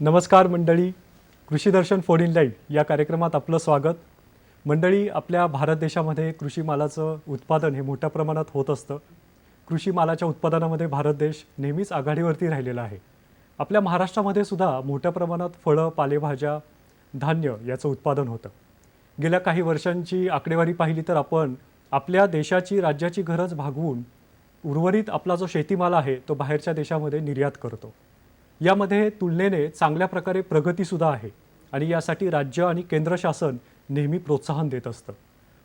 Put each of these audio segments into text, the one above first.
नमस्कार मंडळी, कृषी दर्शन फोन इन लाईव्ह या कार्यक्रमात आपलं स्वागत. मंडळी, आपल्या भारत देशामध्ये कृषी मालाचं उत्पादन हे मोठ्या प्रमाणात होत असतं. कृषी मालाच्या उत्पादनामध्ये भारत देश नेहमीच आघाडीवरती राहिलेला आहे. आपल्या महाराष्ट्रामध्ये सुद्धा मोठ्या प्रमाणात फळं, पालेभाज्या, धान्य याचं उत्पादन होतं. गेल्या काही वर्षांची आकडेवारी पाहिली तर आपण आपल्या देशाची, राज्याची गरज भागवून उर्वरित आपला जो शेतीमाल आहे तो बाहेरच्या देशामध्ये निर्यात करतो. यामध्ये तुलनेने चांगल्या प्रकारे प्रगतीसुद्धा आहे आणि यासाठी राज्य आणि केंद्र शासन नेहमी प्रोत्साहन देत असतं.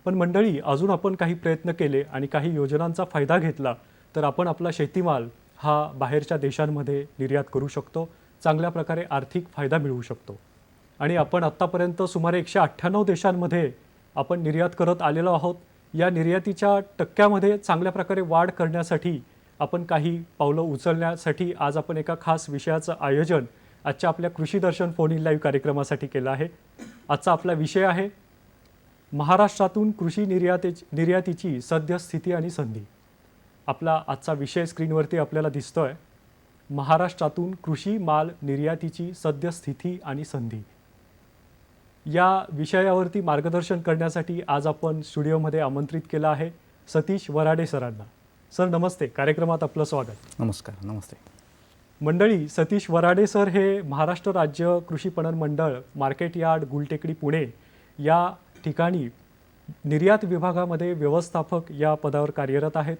पण मंडळी, अजून आपण काही प्रयत्न केले आणि काही योजनांचा फायदा घेतला तर आपण आपला शेतीमाल हा बाहेरच्या देशांमध्ये निर्यात करू शकतो, चांगल्या प्रकारे आर्थिक फायदा मिळवू शकतो. आणि आपण आत्तापर्यंत सुमारे 198 देशांमध्ये आपण निर्यात करत आलेलो आहोत. या निर्यातीच्या टक्क्यामध्ये चांगल्या प्रकारे वाढ करण्यासाठी आपण काही पावलं उचलण्यासाठी आज आपण एका खास विषयाचं आयोजन आजच्या आपल्या कृषी दर्शन फोन इन लाईव्ह कार्यक्रमासाठी केलं आहे. आजचा आपला विषय आहे महाराष्ट्रातून कृषी निर्यातीची सद्यस्थिती आणि संधी. आपला आजचा विषय स्क्रीनवरती आपल्याला दिसतोय, महाराष्ट्रातून कृषी माल निर्यातीची सद्यस्थिती आणि संधी. या विषयावरती मार्गदर्शन करण्यासाठी आज आपण स्टुडिओमध्ये आमंत्रित केलं आहे सतीश वराडे सरांना. सर नमस्ते, कार्यक्रमात आपलं स्वागत. नमस्कार. नमस्ते मंडळी, सतीश वराडे सर हे महाराष्ट्र राज्य कृषी पणन मंडळ, मार्केट यार्ड, गुलटेकडी, पुणे या ठिकाणी निर्यात विभागामध्ये व्यवस्थापक या पदावर कार्यरत आहेत.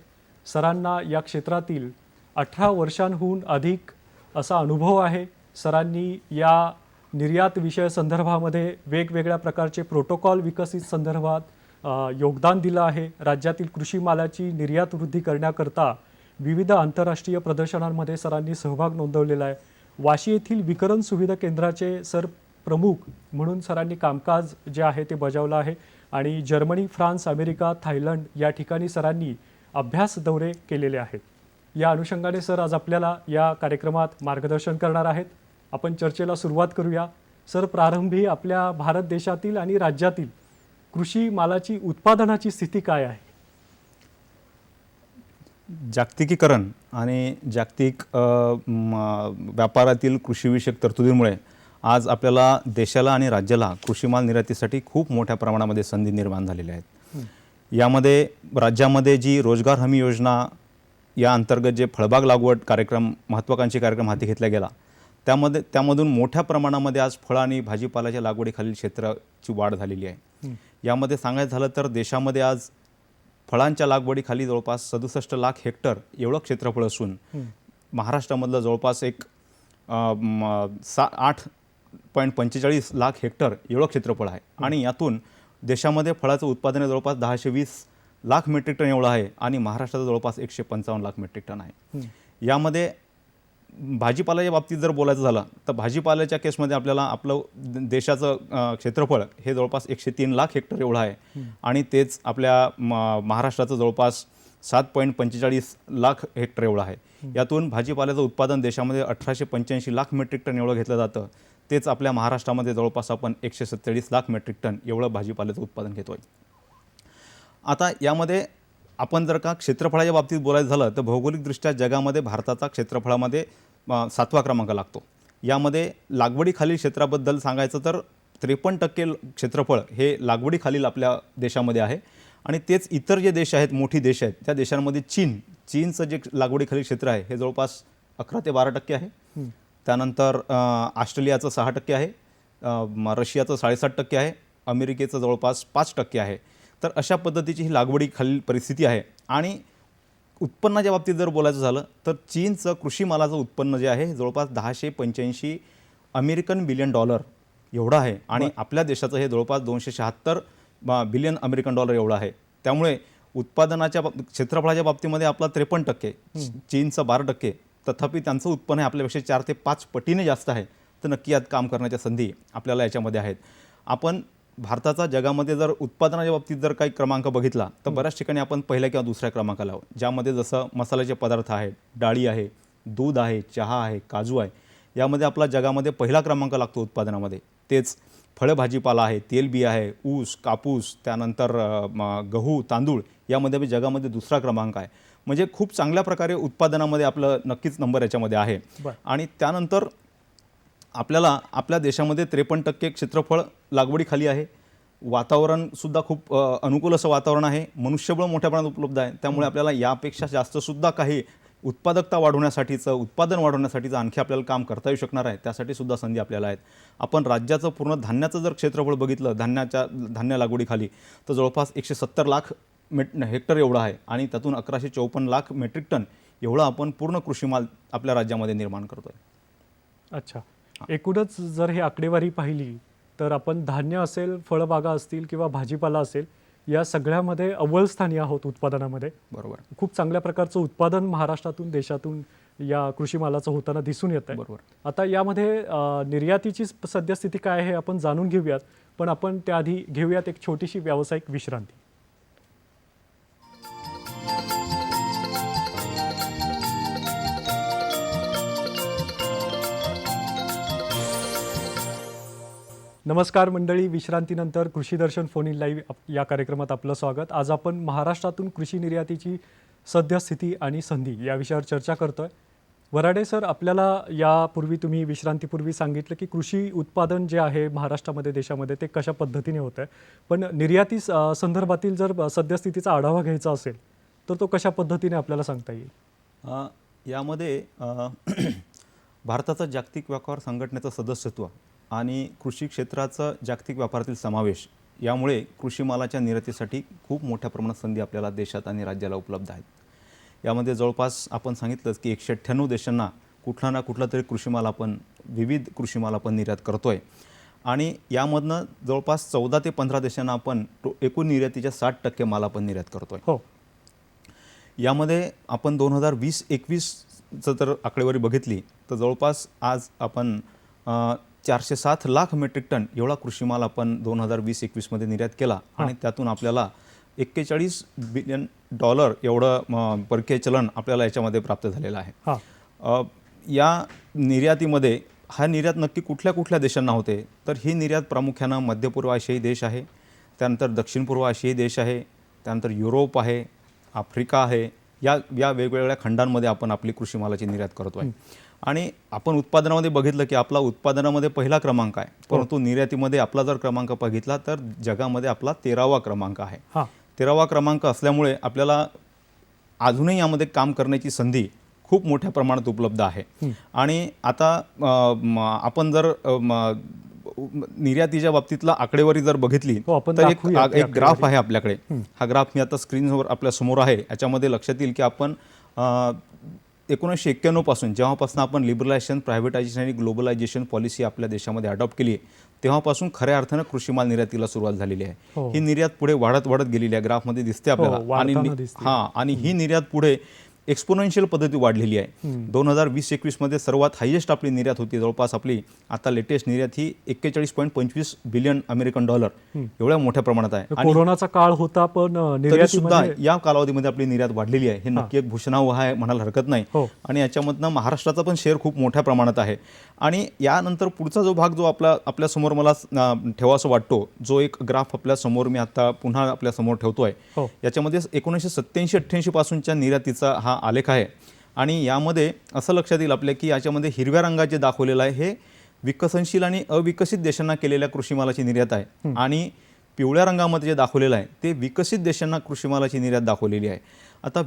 सरांना या क्षेत्रातील 18 वर्षांहून अधिक असा अनुभव आहे. सरांनी या निर्यात विषय संदर्भामध्ये वेगवेगळ्या प्रकारचे प्रोटोकॉल विकसित संदर्भात योगदान दिलं आहे. राज्यातील कृषी मालाची निर्यात वृद्धी करण्याकरता विविध आंतरराष्ट्रीय प्रदर्शनांमध्ये सरांनी सहभाग नोंदवलेला आहे. वाशी येथील विकरण सुविधा केंद्राचे सर प्रमुख म्हणून सरांनी कामकाज जे आहे ते बजावलं आहे. आणि जर्मनी, फ्रान्स, अमेरिका, थायलंड या ठिकाणी सरांनी अभ्यास दौरे केलेले आहेत. या अनुषंगाने सर आज आपल्याला या कार्यक्रमात मार्गदर्शन करणार आहेत. आपण चर्चेला सुरुवात करूया. सर, प्रारंभी आपल्या भारत देशातील आणि राज्यातील कृषी मालाची उत्पादनाची स्थिती काय आहे? जागतिकीकरण आणि जागतिक व्यापारातील कृषीविषयक तरतुदीमुळे आज आपल्याला देशाला आणि राज्याला कृषी माल निर्यातीसाठी खूप मोठ्या प्रमाणामध्ये संधी निर्माण झालेल्या आहेत. यामध्ये राज्यामध्ये जी रोजगार हमी योजना या अंतर्गत जे फळबाग लागवड कार्यक्रम, महत्त्वाकांक्षी कार्यक्रम हाती घेतला गेला, त्यामधून मोठ्या प्रमाणामध्ये आज फळ आणि भाजीपाल्याच्या लागवडीखालील क्षेत्राची वाढ झालेली आहे. यामध्ये सांगायचं झालं तर देशामध्ये आज फळांच्या लागवडीखाली जवळपास 67 लाख हेक्टर एवढं क्षेत्रफळ असून महाराष्ट्रामधलं जवळपास एक 8.45 लाख हेक्टर एवढं क्षेत्रफळ आहे. आणि यातून देशामध्ये फळाचं उत्पादन जवळपास 1020 लाख मेट्रिक टन एवढं आहे आणि महाराष्ट्राचं जवळपास 155 लाख मेट्रिक टन आहे. यामध्ये भाजीपाल्याच्या बाबतीत जर बोलायचं झालं तर भाजीपाल्याच्या केसमध्ये आपल्याला आपलं देशाचं क्षेत्रफळ हे जवळपास 103 लाख हेक्टर एवढं आहे आणि तेच आपल्या महाराष्ट्राचं जवळपास 7.45 लाख हेक्टर एवढं आहे. यातून भाजीपाल्याचं उत्पादन देशामध्ये 1885 लाख मेट्रिक टन एवढं घेतलं जातं. तेच आपल्या महाराष्ट्रामध्ये जवळपास आपण 147 लाख मेट्रिक टन एवढं भाजीपाल्याचं उत्पादन घेतो आहे. आता यामध्ये आपण जर का क्षेत्रफळाच्या बाबतीत बोलायचं झालं तर भौगोलिकदृष्ट्या जगामध्ये भारताचा क्षेत्रफळामध्ये 7वा क्रमांक लागतो. यामध्ये लागवडीखालील क्षेत्राबद्दल सांगायचं तर 53% क्षेत्रफळ हे लागवडीखालील आपल्या देशामध्ये आहे. आणि तेच इतर जे देश आहेत, मोठी देश आहेत, त्या देशांमध्ये चीनचं जे लागवडीखालील क्षेत्र आहे हे जवळपास 11 ते 12% आहे. त्यानंतर ऑस्ट्रेलियाचं 6% आहे, रशियाचं 7.5% आहे, अमेरिकेचं जवळपास 5% आहे. तर अशा पद्धतीची ही लागवडीखालील परिस्थिती आहे. आणि उत्पन्नाच्या बाबतीत जर बोलायचं झालं तर चीनचं कृषी मालाचं उत्पन्न जे आहे जवळपास 1085 अमेरिकन बिलियन डॉलर एवढं आहे आणि आपल्या देशाचं हे जवळपास 276 बिलियन अमेरिकन डॉलर एवढं आहे. त्यामुळे उत्पादनाच्या क्षेत्रफळाच्या बाबतीमध्ये आपला 53%, चीनचं 12%, तथापि त्यांचं उत्पन्न हे आपल्यापेक्षा 4 ते 5 पटीने जास्त आहे. तर नक्की यात काम करण्याच्या संधी आपल्याला याच्यामध्ये आहेत. आपण भारताचा जगामध्ये जर उत्पादनाच्या बाबतीत जर काही क्रमांक बघितला तर बऱ्याच ठिकाणी आपण पहिल्या किंवा दुसऱ्या क्रमांकाला आहोत. ज्यामध्ये जसं मसाल्याचे पदार्थ आहेत, डाळी आहे, दूध आहे, चहा आहे, काजू आहे, यामध्ये आपला जगामध्ये पहिला क्रमांक लागतो उत्पादनामध्ये. तेच फळं भाजीपाला आहे, तेलबिया आहे, ऊस, कापूस, त्यानंतर गहू, तांदूळ यामध्ये जगामध्ये दुसरा क्रमांक आहे. म्हणजे खूप चांगल्या प्रकारे उत्पादनामध्ये आपलं नक्कीच नंबर याच्यामध्ये आहे. आणि त्यानंतर आपल्याला आपल्या देशामध्ये 53% क्षेत्रफळ लागवडीखाली आहे. वातावरणसुद्धा खूप अनुकूल असं वातावरण आहे. मनुष्यबळ मोठ्या प्रमाणात उपलब्ध आहे. त्यामुळे आपल्याला यापेक्षा जास्तसुद्धा काही उत्पादकता वाढवण्यासाठीचं, उत्पादन वाढवण्यासाठीचं आणखी आपल्याला काम करता येऊ शकणार आहे. त्यासाठी सुद्धा संधी आपल्याला आहेत. आपण राज्याचं पूर्ण धान्याचं जर क्षेत्रफळ बघितलं धान्य लागवडीखाली, तर जवळपास 170 लाख हेक्टर एवढं आहे आणि त्यातून 1154 लाख मेट्रिक टन एवढं आपण पूर्ण कृषीमाल आपल्या राज्यामध्ये निर्माण करतोय. अच्छा, एकूणच जर ही आकडेवारी पाहिली तर आपण धान्य असेल, फळबागा असतील किंवा भाजीपाला असेल, या सगळ्यामध्ये अव्वल स्थानी आहोत उत्पादनामध्ये. बरोबर. खूप चांगल्या प्रकारचं उत्पादन महाराष्ट्रातून, देशातून या कृषी मालाचं होताना दिसून येत आहे. बरोबर. आता यामध्ये निर्यातीची सद्यस्थिती काय आहे आपण जाणून घेऊयात, पण आपण त्याआधी घेऊयात एक छोटीशी व्यावसायिक विश्रांती. नमस्कार मंडळी, विश्रांतीनंतर कृषी दर्शन फोन इन लाईव्ह या कार्यक्रमात आपलं स्वागत. आज आपण महाराष्ट्रातून कृषी निर्यातीची सद्यस्थिती आणि संधी या विषयावर चर्चा करतोय. वराडे सर, आपल्याला यापूर्वी तुम्ही विश्रांतीपूर्वी सांगितलं की कृषी उत्पादन जे आहे महाराष्ट्रामध्ये, देशामध्ये, ते कशा पद्धतीने होत आहे, पण निर्याती संदर्भातील जर सद्यस्थितीचा आढावा घ्यायचा असेल तर तो कशा पद्धतीने आपल्याला सांगता येईल? यामध्ये भारताचं जागतिक व्यापार संघटनेचं सदस्यत्व आणि कृषी क्षेत्राचं जागतिक व्यापारातील समावेश यामुळे कृषी मालाच्या निर्यातीसाठी खूप मोठ्या प्रमाणात संधी आपल्याला देशात आणि राज्याला उपलब्ध आहेत. यामध्ये जवळपास आपण सांगितलंच की 198 देशांना कुठला ना कुठला तरी कृषीमाल आपण, विविध कृषीमाल आपण निर्यात करतोय आणि यामधनं जवळपास 14 ते 15 देशांना आपण एकूण निर्यातीच्या 60% माल आपण निर्यात करतोय. हो. यामध्ये आपण 2020-21चं जर आकडेवारी बघितली तर जवळपास आज आपण 407 लाख मेट्रिक टन एवढा कृषीमाल आपण 2020-21 मध्ये निर्यात केला आणि त्यातून आपल्याला $41 बिलियन एवढं परकीय चलन आपल्याला याच्यामध्ये प्राप्त झालेलं आहे. या निर्यातीमध्ये हा निर्यात नक्की कुठल्या कुठल्या देशांना होते तर ही निर्यात प्रामुख्यानं मध्य पूर्व आशियाई देश आहे, त्यानंतर दक्षिण पूर्व आशियाई देश आहे, त्यानंतर युरोप आहे, आफ्रिका आहे. या वेगवेगळ्या खंडांमध्ये आपण आपली कृषी मालाची निर्यात करतो आहे. आणि आपण उत्पादनामध्ये बघितलं की आपला उत्पादनामध्ये पहिला क्रमांक आहे, परंतु निर्यातीमध्ये आपला जर क्रमांक बघितला तर जगामध्ये आपला 13वा क्रमांक आहे. 13वा क्रमांक असल्यामुळे आपल्याला अजूनही यामध्ये काम करण्याची संधी खूप मोठ्या प्रमाणात उपलब्ध आहे. आणि आता आपण जर निर्यातीच्या बाबतीतला आकडेवारी जर बघितली तर एक ग्राफ आहे आपल्याकडे. हा ग्राफ मी आता स्क्रीनवर आपल्या समोर आहे. याच्यामध्ये लक्षात येईल की आपण 1991 पासून, जेव्हापासून आपण लिबरलायझेशन, प्रायव्हेटायझेशन आणि ग्लोबलायझेशन पॉलिसी आपल्या देशामध्ये अडॉप्ट केली आहे, तेव्हापासून खऱ्या अर्थानं कृषीमाल निर्यातीला सुरुवात झालेली आहे. ही निर्यात पुढे वाढत गेलेली आहे, ग्राफमध्ये दिसते आपल्याला. आणि ही निर्यात पुढे एक्सपोनेन्शियल पद्धती वाढलेली आहे. 2020-21 सर्वात हायेस्ट आपली निर्यात होती. जवळपास आपली आता लेटेस्ट निर्यात ही $41.25 बिलियन एवढ्या मोठ्या प्रमाणात आहे. कोरोनाचा काळ होता पण सुद्धा या कालावधीमध्ये आपली निर्यात वाढलेली आहे. हे नक्की एक भूषणावह आहे, म्हणायला हरकत नाही. आणि याच्यामधनं महाराष्ट्राचा पण शेअर खूप मोठ्या प्रमाणात आहे. आणि यानंतर पुढचा जो भाग जो आपल्या समोर मला ठेवासा वाटतो, जो एक ग्राफ आपल्या समोर मी आता पुन्हा आपल्या समोर ठेवतोय, याच्यामध्ये 1987-88 पासूनच्या निर्यातीचा हा आलेख आहे. आणि यामध्ये असं लक्षात येईल आपल्या की याच्यामध्ये हिरव्या रंगात जे दाखवलेलं आहे हे विकसनशील आणि अविकसित देशांना केलेल्या कृषीमालाची निर्यात आहे, आणि पिवळ्या रंगामध्ये जे दाखवलेलं आहे ते विकसित देशांना कृषीमालाची निर्यात दाखवलेली आहे. आता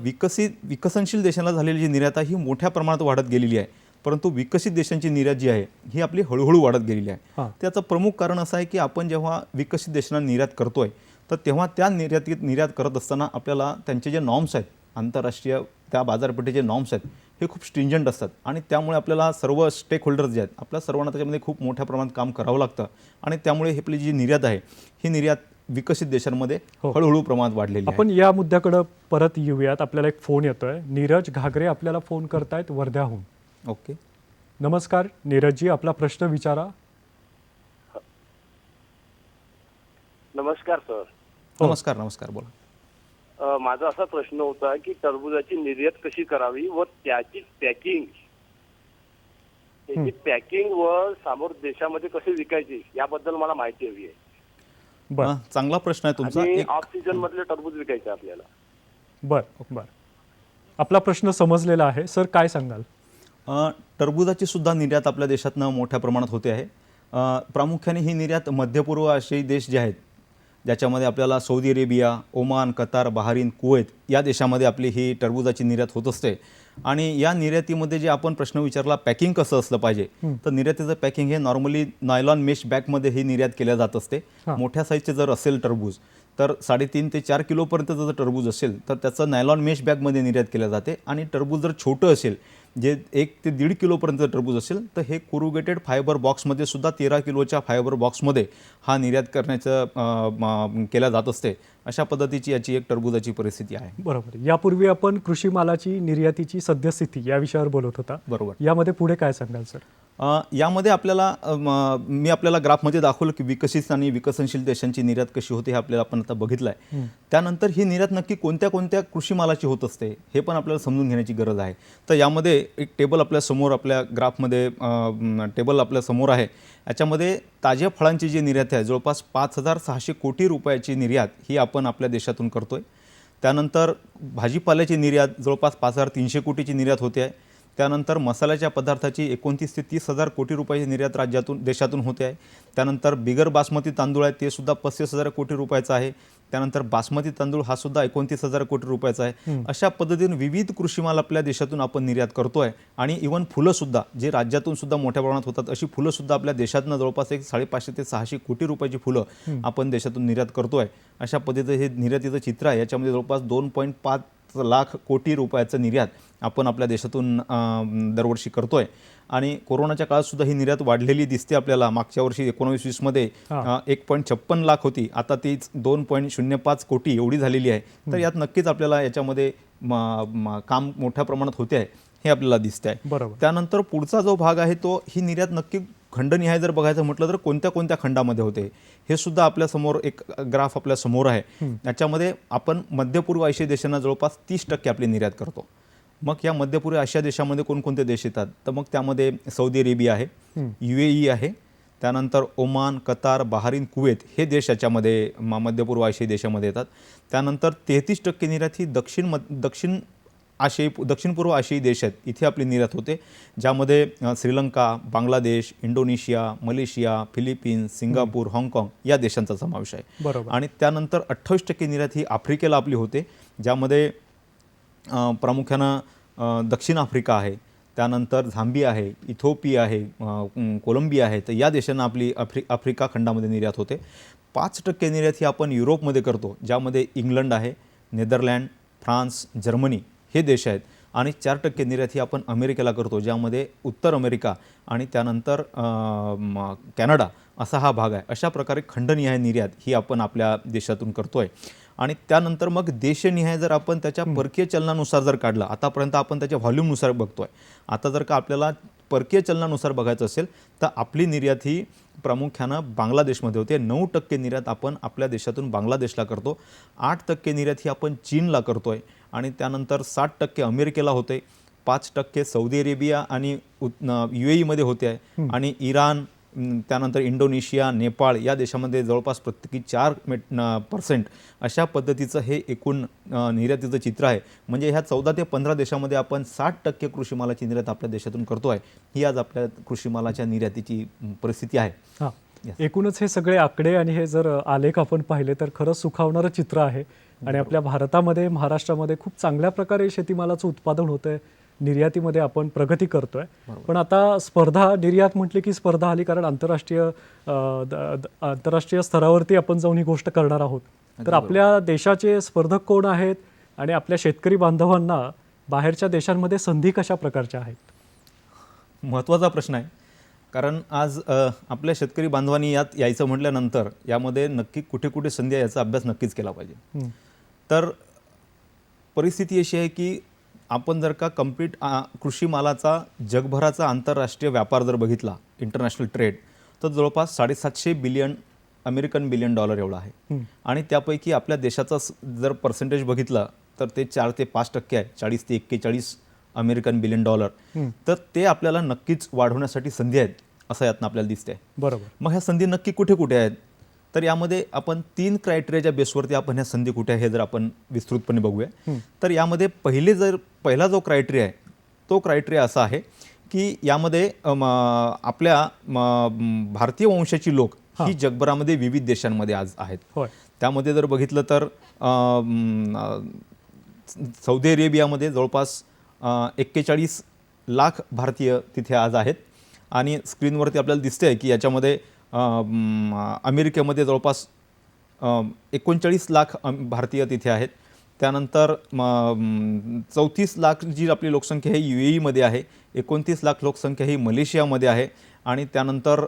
विकसनशील देशांना झालेली जी निर्यात आहे ही मोठ्या प्रमाणात वाढत गेलेली आहे, परंतु विकसित देशांची निर्यात जी आहे ही आपली हळूहळू वाढत गेलेली आहे. त्याचं प्रमुख कारण असं आहे की आपण जेव्हा विकसित देशांना निर्यात करतोय तर तेव्हा त्या निर्यात करत असताना आपल्याला त्यांचे जे नॉर्म्स आहेत, आंतरराष्ट्रीय त्या बाजारपेठेचे नॉर्म्स आहेत, हे खूप स्ट्रिंजंट असतात. आणि त्यामुळे आपल्याला सर्व स्टेक होल्डर्स जे आहेत, आपल्या सर्वांना त्याच्यामध्ये खूप मोठ्या प्रमाणात काम करावं लागतं. आणि त्यामुळे आपली जी निर्यात आहे ही निर्यात विकसित देशांमध्ये हळूहळू प्रमाणात वाढलेली आहे. आपण या मुद्द्याकडे परत येऊयात. आपल्याला एक फोन येतोय. नीरज घागरे आपल्याला फोन करतायत वर्ध्याहून. ओके, नमस्कार नीरजजी, आपला प्रश्न विचारा. नमस्कार सर. नमस्कार, बोला. माझा असा प्रश्न होता की टरबूजाची निर्यात कशी करावी व त्याची पॅकिंग व समोर देशामध्ये कशी विकायची याबद्दल मला माहिती हवी आहे. चांगला प्रश्न आहे तुमचा. ऑफ सीझन मधले टरबूज विकायचे आपल्याला. बर, आपला प्रश्न समजलेला आहे. सर काय सांगाल? टरबुजाची सुद्धा निर्यात आपल्या देशातनं मोठ्या प्रमाणात होते आहे. प्रामुख्याने ही निर्यात मध्यपूर्व आशियाई देश जे आहेत, ज्याच्यामध्ये आपल्याला Saudi Arabia, Oman, Qatar, Bahrain, Kuwait या देशामध्ये आपली ही टरबुजाची निर्यात होत असते. आणि या निर्यातीमध्ये जे आपण प्रश्न विचारला, पॅकिंग कसं असलं पाहिजे, तर निर्यातीचं पॅकिंग हे नॉर्मली नायलॉन मेश बॅगमध्ये ही निर्यात केल्या जात असते. मोठ्या साईजचे जर असेल टरबूज तर 3.5 ते 4 किलोपर्यंतचं जर टरबूज असेल तर त्याचं नायलॉन मेश बॅगमध्ये निर्यात केलं जाते. आणि टरबूज जर छोटं असेल, जे 1 ते 1.5 किलोपर्यंत टरबूज असेल, तर हे कोरुगेटेड फायबर बॉक्समध्ये सुद्धा 13 किलोच्या फायबर बॉक्समध्ये हा निर्यात करण्याचं केल्या जात असते. अशा पद्धतीची याची एक टरबुजाची परिस्थिती आहे. बरोबर. यापूर्वी आपण कृषी मालाची निर्यातीची सद्यस्थिती या विषयावर बोलत होता. बरोबर. यामध्ये पुढे काय सांगाल सर? यामध्ये आपल्याला मी आपल्याला ग्राफमध्ये दाखवलं की विकसित आणि विकसनशील देशांची निर्यात कशी होते हे आपल्याला आपण आता बघितलं आहे. त्यानंतर ही निर्यात नक्की कोणत्या कोणत्या कृषी मालाची होत असते हे पण आपल्याला समजून घेण्याची गरज आहे. तर यामध्ये एक टेबल आपल्या समोर, आपल्या ग्राफमध्ये टेबल आपल्या समोर आहे. याच्यामध्ये ताज्या फळांची जी निर्यात आहे, जवळपास 5,600 कोटी रुपयाची निर्यात ही आपण आपल्या देशातून करतोय. त्यानंतर भाजीपाल्याची निर्यात जवळपास 5,300 कोटीची निर्यात होते आहे. त्यानंतर मसाल्याच्या पदार्थाची 29 ते 30,000 कोटी रुपयाची निर्यात देशातून होते आहे. त्यानंतर बिगर बासमती तांदूळ आहे, ते सुद्धा 35,000 कोटी रुपयाचा आहे. त्यानंतर बासमती तांदूळ हा सुद्धा 29,000 कोटी रुपयाचा आहे. अशा पद्धतीने विविध कृषी माल आपल्या देशातून आपण निर्यात करतोय. आणि इव्हन फुलंसुद्धा, जे राज्यातून सुद्धा मोठ्या प्रमाणात होतात, अशी फुलंसुद्धा आपल्या देशातनं जवळपास 550 ते 600 कोटी रुपयाची फुलं आपण देशातून निर्यात करतोय. अशा पद्धतीचं हे निर्यातीचं चित्र आहे. याच्यामध्ये जवळपास 2.5 लाख कोटी रुपयाचं निर्यात आपण आपल्या देशातून दरवर्षी करतोय. आणि कोरोनाच्या काळात सुद्धा ही निर्यात वाढलेली दिसते आपल्याला. मागच्या वर्षी 19-20मध्ये 1.56 लाख होती, आता ती 2.05 कोटी एवढी झालेली आहे. तर यात नक्कीच आपल्याला याच्यामध्ये काम मोठ्या प्रमाणात होते आहे हे आपल्याला दिसते आहे. बरोबर. त्यानंतर पुढचा जो भाग आहे तो ही निर्यात नक्की खंडनिहाय जर बघायचं म्हटलं तर कोणत्या कोणत्या खंडामध्ये होते हे सुद्धा आपल्यासमोर एक ग्राफ आपल्या समोर आहे. याच्यामध्ये आपण मध्यपूर्व आशियाई देशांना जवळपास 30% आपली निर्यात करतो. मग या मध्यपूर्व आशिया देशामध्ये कोणकोणते देश येतात, तर मग त्यामध्ये सौदी अरेबिया आहे, UAE आहे, त्यानंतर ओमान, कतार, बहारीन, कुवैत हे देश याच्यामध्ये मध्यपूर्व आशियाई देशामध्ये येतात. त्यानंतर 33% निर्यात ही दक्षिण पूर्व आशियाई देश आहेत, इथे आपली निर्यात होते, ज्यामध्ये Sri Lanka, Bangladesh, Indonesia, Malaysia, Philippines, Singapore, हाँगकाँग या देशांचा समावेश आहे. बरोबर. आणि त्यानंतर 28% निर्यात ही आफ्रिकेला आपली होते, ज्यामध्ये प्रामुख्यानं दक्षिण आफ्रिका आहे, त्यानंतर झांबिया आहे, इथिओपिया आहे, कोलंबिया आहे. तर या देशांना आपली आफ्रिका खंडामध्ये निर्यात होते. 5% निर्यात ही आपण युरोपमध्ये करतो, ज्यामध्ये इंग्लंड आहे, नेदरलँड, फ्रान्स, जर्मनी हे देश आहेत. आणि 4% निर्यात ही आपण अमेरिकेला करतो, ज्यामध्ये उत्तर अमेरिका आणि त्यानंतर कॅनडा असा हा भाग आहे. अशा प्रकारे खंडनिहाय निर्यात ही आपण आपल्या देशातून करतोय. आणि त्यानंतर मग देशनिहाय जर आपण त्याच्या परकीय चलनानुसार जर काढलं, आतापर्यंत आपण त्याच्या व्हॉल्यूमनुसार बघतोय, आता जर का आपल्याला परकीय चलनानुसार बघायचं असेल तर आपली निर्यात ही प्रामुख्यानं बांगलादेशमध्ये होते. 9% निर्यात आपण आपल्या देशातून बांगलादेशला करतो, 8% निर्यात ही आपण चीनला करतोय, आणि त्यानंतर 60% अमेरिकेला होते, 5% सौदी अरेबिया आणि UAEमध्ये होते आहे, आणि इराण, त्यानंतर इंडोनेशिया, नेपाळ या देशामध्ये जवळपास प्रत्येकी 4% अशा पद्धतीचं हे एकूण निर्यातीचं चित्र आहे. म्हणजे ह्या 14 ते 15 देशामध्ये आपण 60% कृषी मालाची निर्यात आपल्या देशातून करतोय. ही आज आपल्या कृषी मालाच्या निर्यातीची परिस्थिती आहे. हां, एकूणच हे सगळे आकडे आणि हे जर आलेख आपण पाहिले तर खरंच सुखावणारं चित्र आहे. आणि आपल्या भारतामध्ये, महाराष्ट्रामध्ये खूप चांगल्या प्रकारे शेतीमालाचं उत्पादन होतं आहे, निर्यातीमध्ये आपण प्रगती करतोय. पण आता स्पर्धा, निर्यात म्हटली की स्पर्धा आली, कारण आंतरराष्ट्रीय स्तरावरती आपण जाऊन ही गोष्ट करणार आहोत. तर आपल्या देशाचे स्पर्धक कोण आहेत आणि आपल्या शेतकरी बांधवांना बाहेरच्या देशांमध्ये संधी कशा प्रकारच्या आहेत? महत्त्वाचा प्रश्न आहे, कारण आज आपल्या शेतकरी बांधवांनी यात यायचं म्हटल्यानंतर यामध्ये नक्की कुठे कुठे संधी आहे याचा अभ्यास नक्कीच केला पाहिजे. तर परिस्थिती अशी आहे की आपण जर का कम्प्लीट कृषी मालाचा जगभराचा आंतरराष्ट्रीय व्यापार जर बघितला, इंटरनॅशनल ट्रेड, तर जवळपास 750 बिलियन अमेरिकन बिलियन डॉलर एवढा आहे. आणि त्यापैकी आपल्या देशाचा जर पर्सेंटेज बघितला तर ते 4 ते 5% आहे, 40 ते 41 अमेरिकन बिलियन डॉलर. तर ते आपल्याला नक्कीच वाढवण्यासाठी संधी आहेत असं यातनं आपल्याला दिसते. बरोबर. मग ह्या संधी नक्की कुठे कुठे आहेत, तर यामध्ये आपण 3 क्रायटेरियाच्या बेसवरती आपण ह्या संधी कुठे आहे हे जर आपण विस्तृतपणे बघूया, तर यामध्ये पहिला जो क्रायटेरिया आहे तो क्रायटेरिया असा आहे की यामध्ये आपल्या भारतीय वंशाची लोक ही जगभरामध्ये विविध देशांमध्ये आज आहेत. होय. त्यामध्ये जर बघितलं तर सौदी अरेबियामध्ये जवळपास 41 लाख भारतीय तिथे आज आहेत आणि स्क्रीनवरती आपल्याला दिसते आहे की याच्यामध्ये अमेरिकेमध्ये जवळपास 39 लाख भारतीय तिथे आहेत. त्यानंतर 34 लाख जी आपली लोकसंख्या आहे UAE आहे, 29 लाख लोकसंख्या ही मलेशियामध्ये आहे आणि त्यानंतर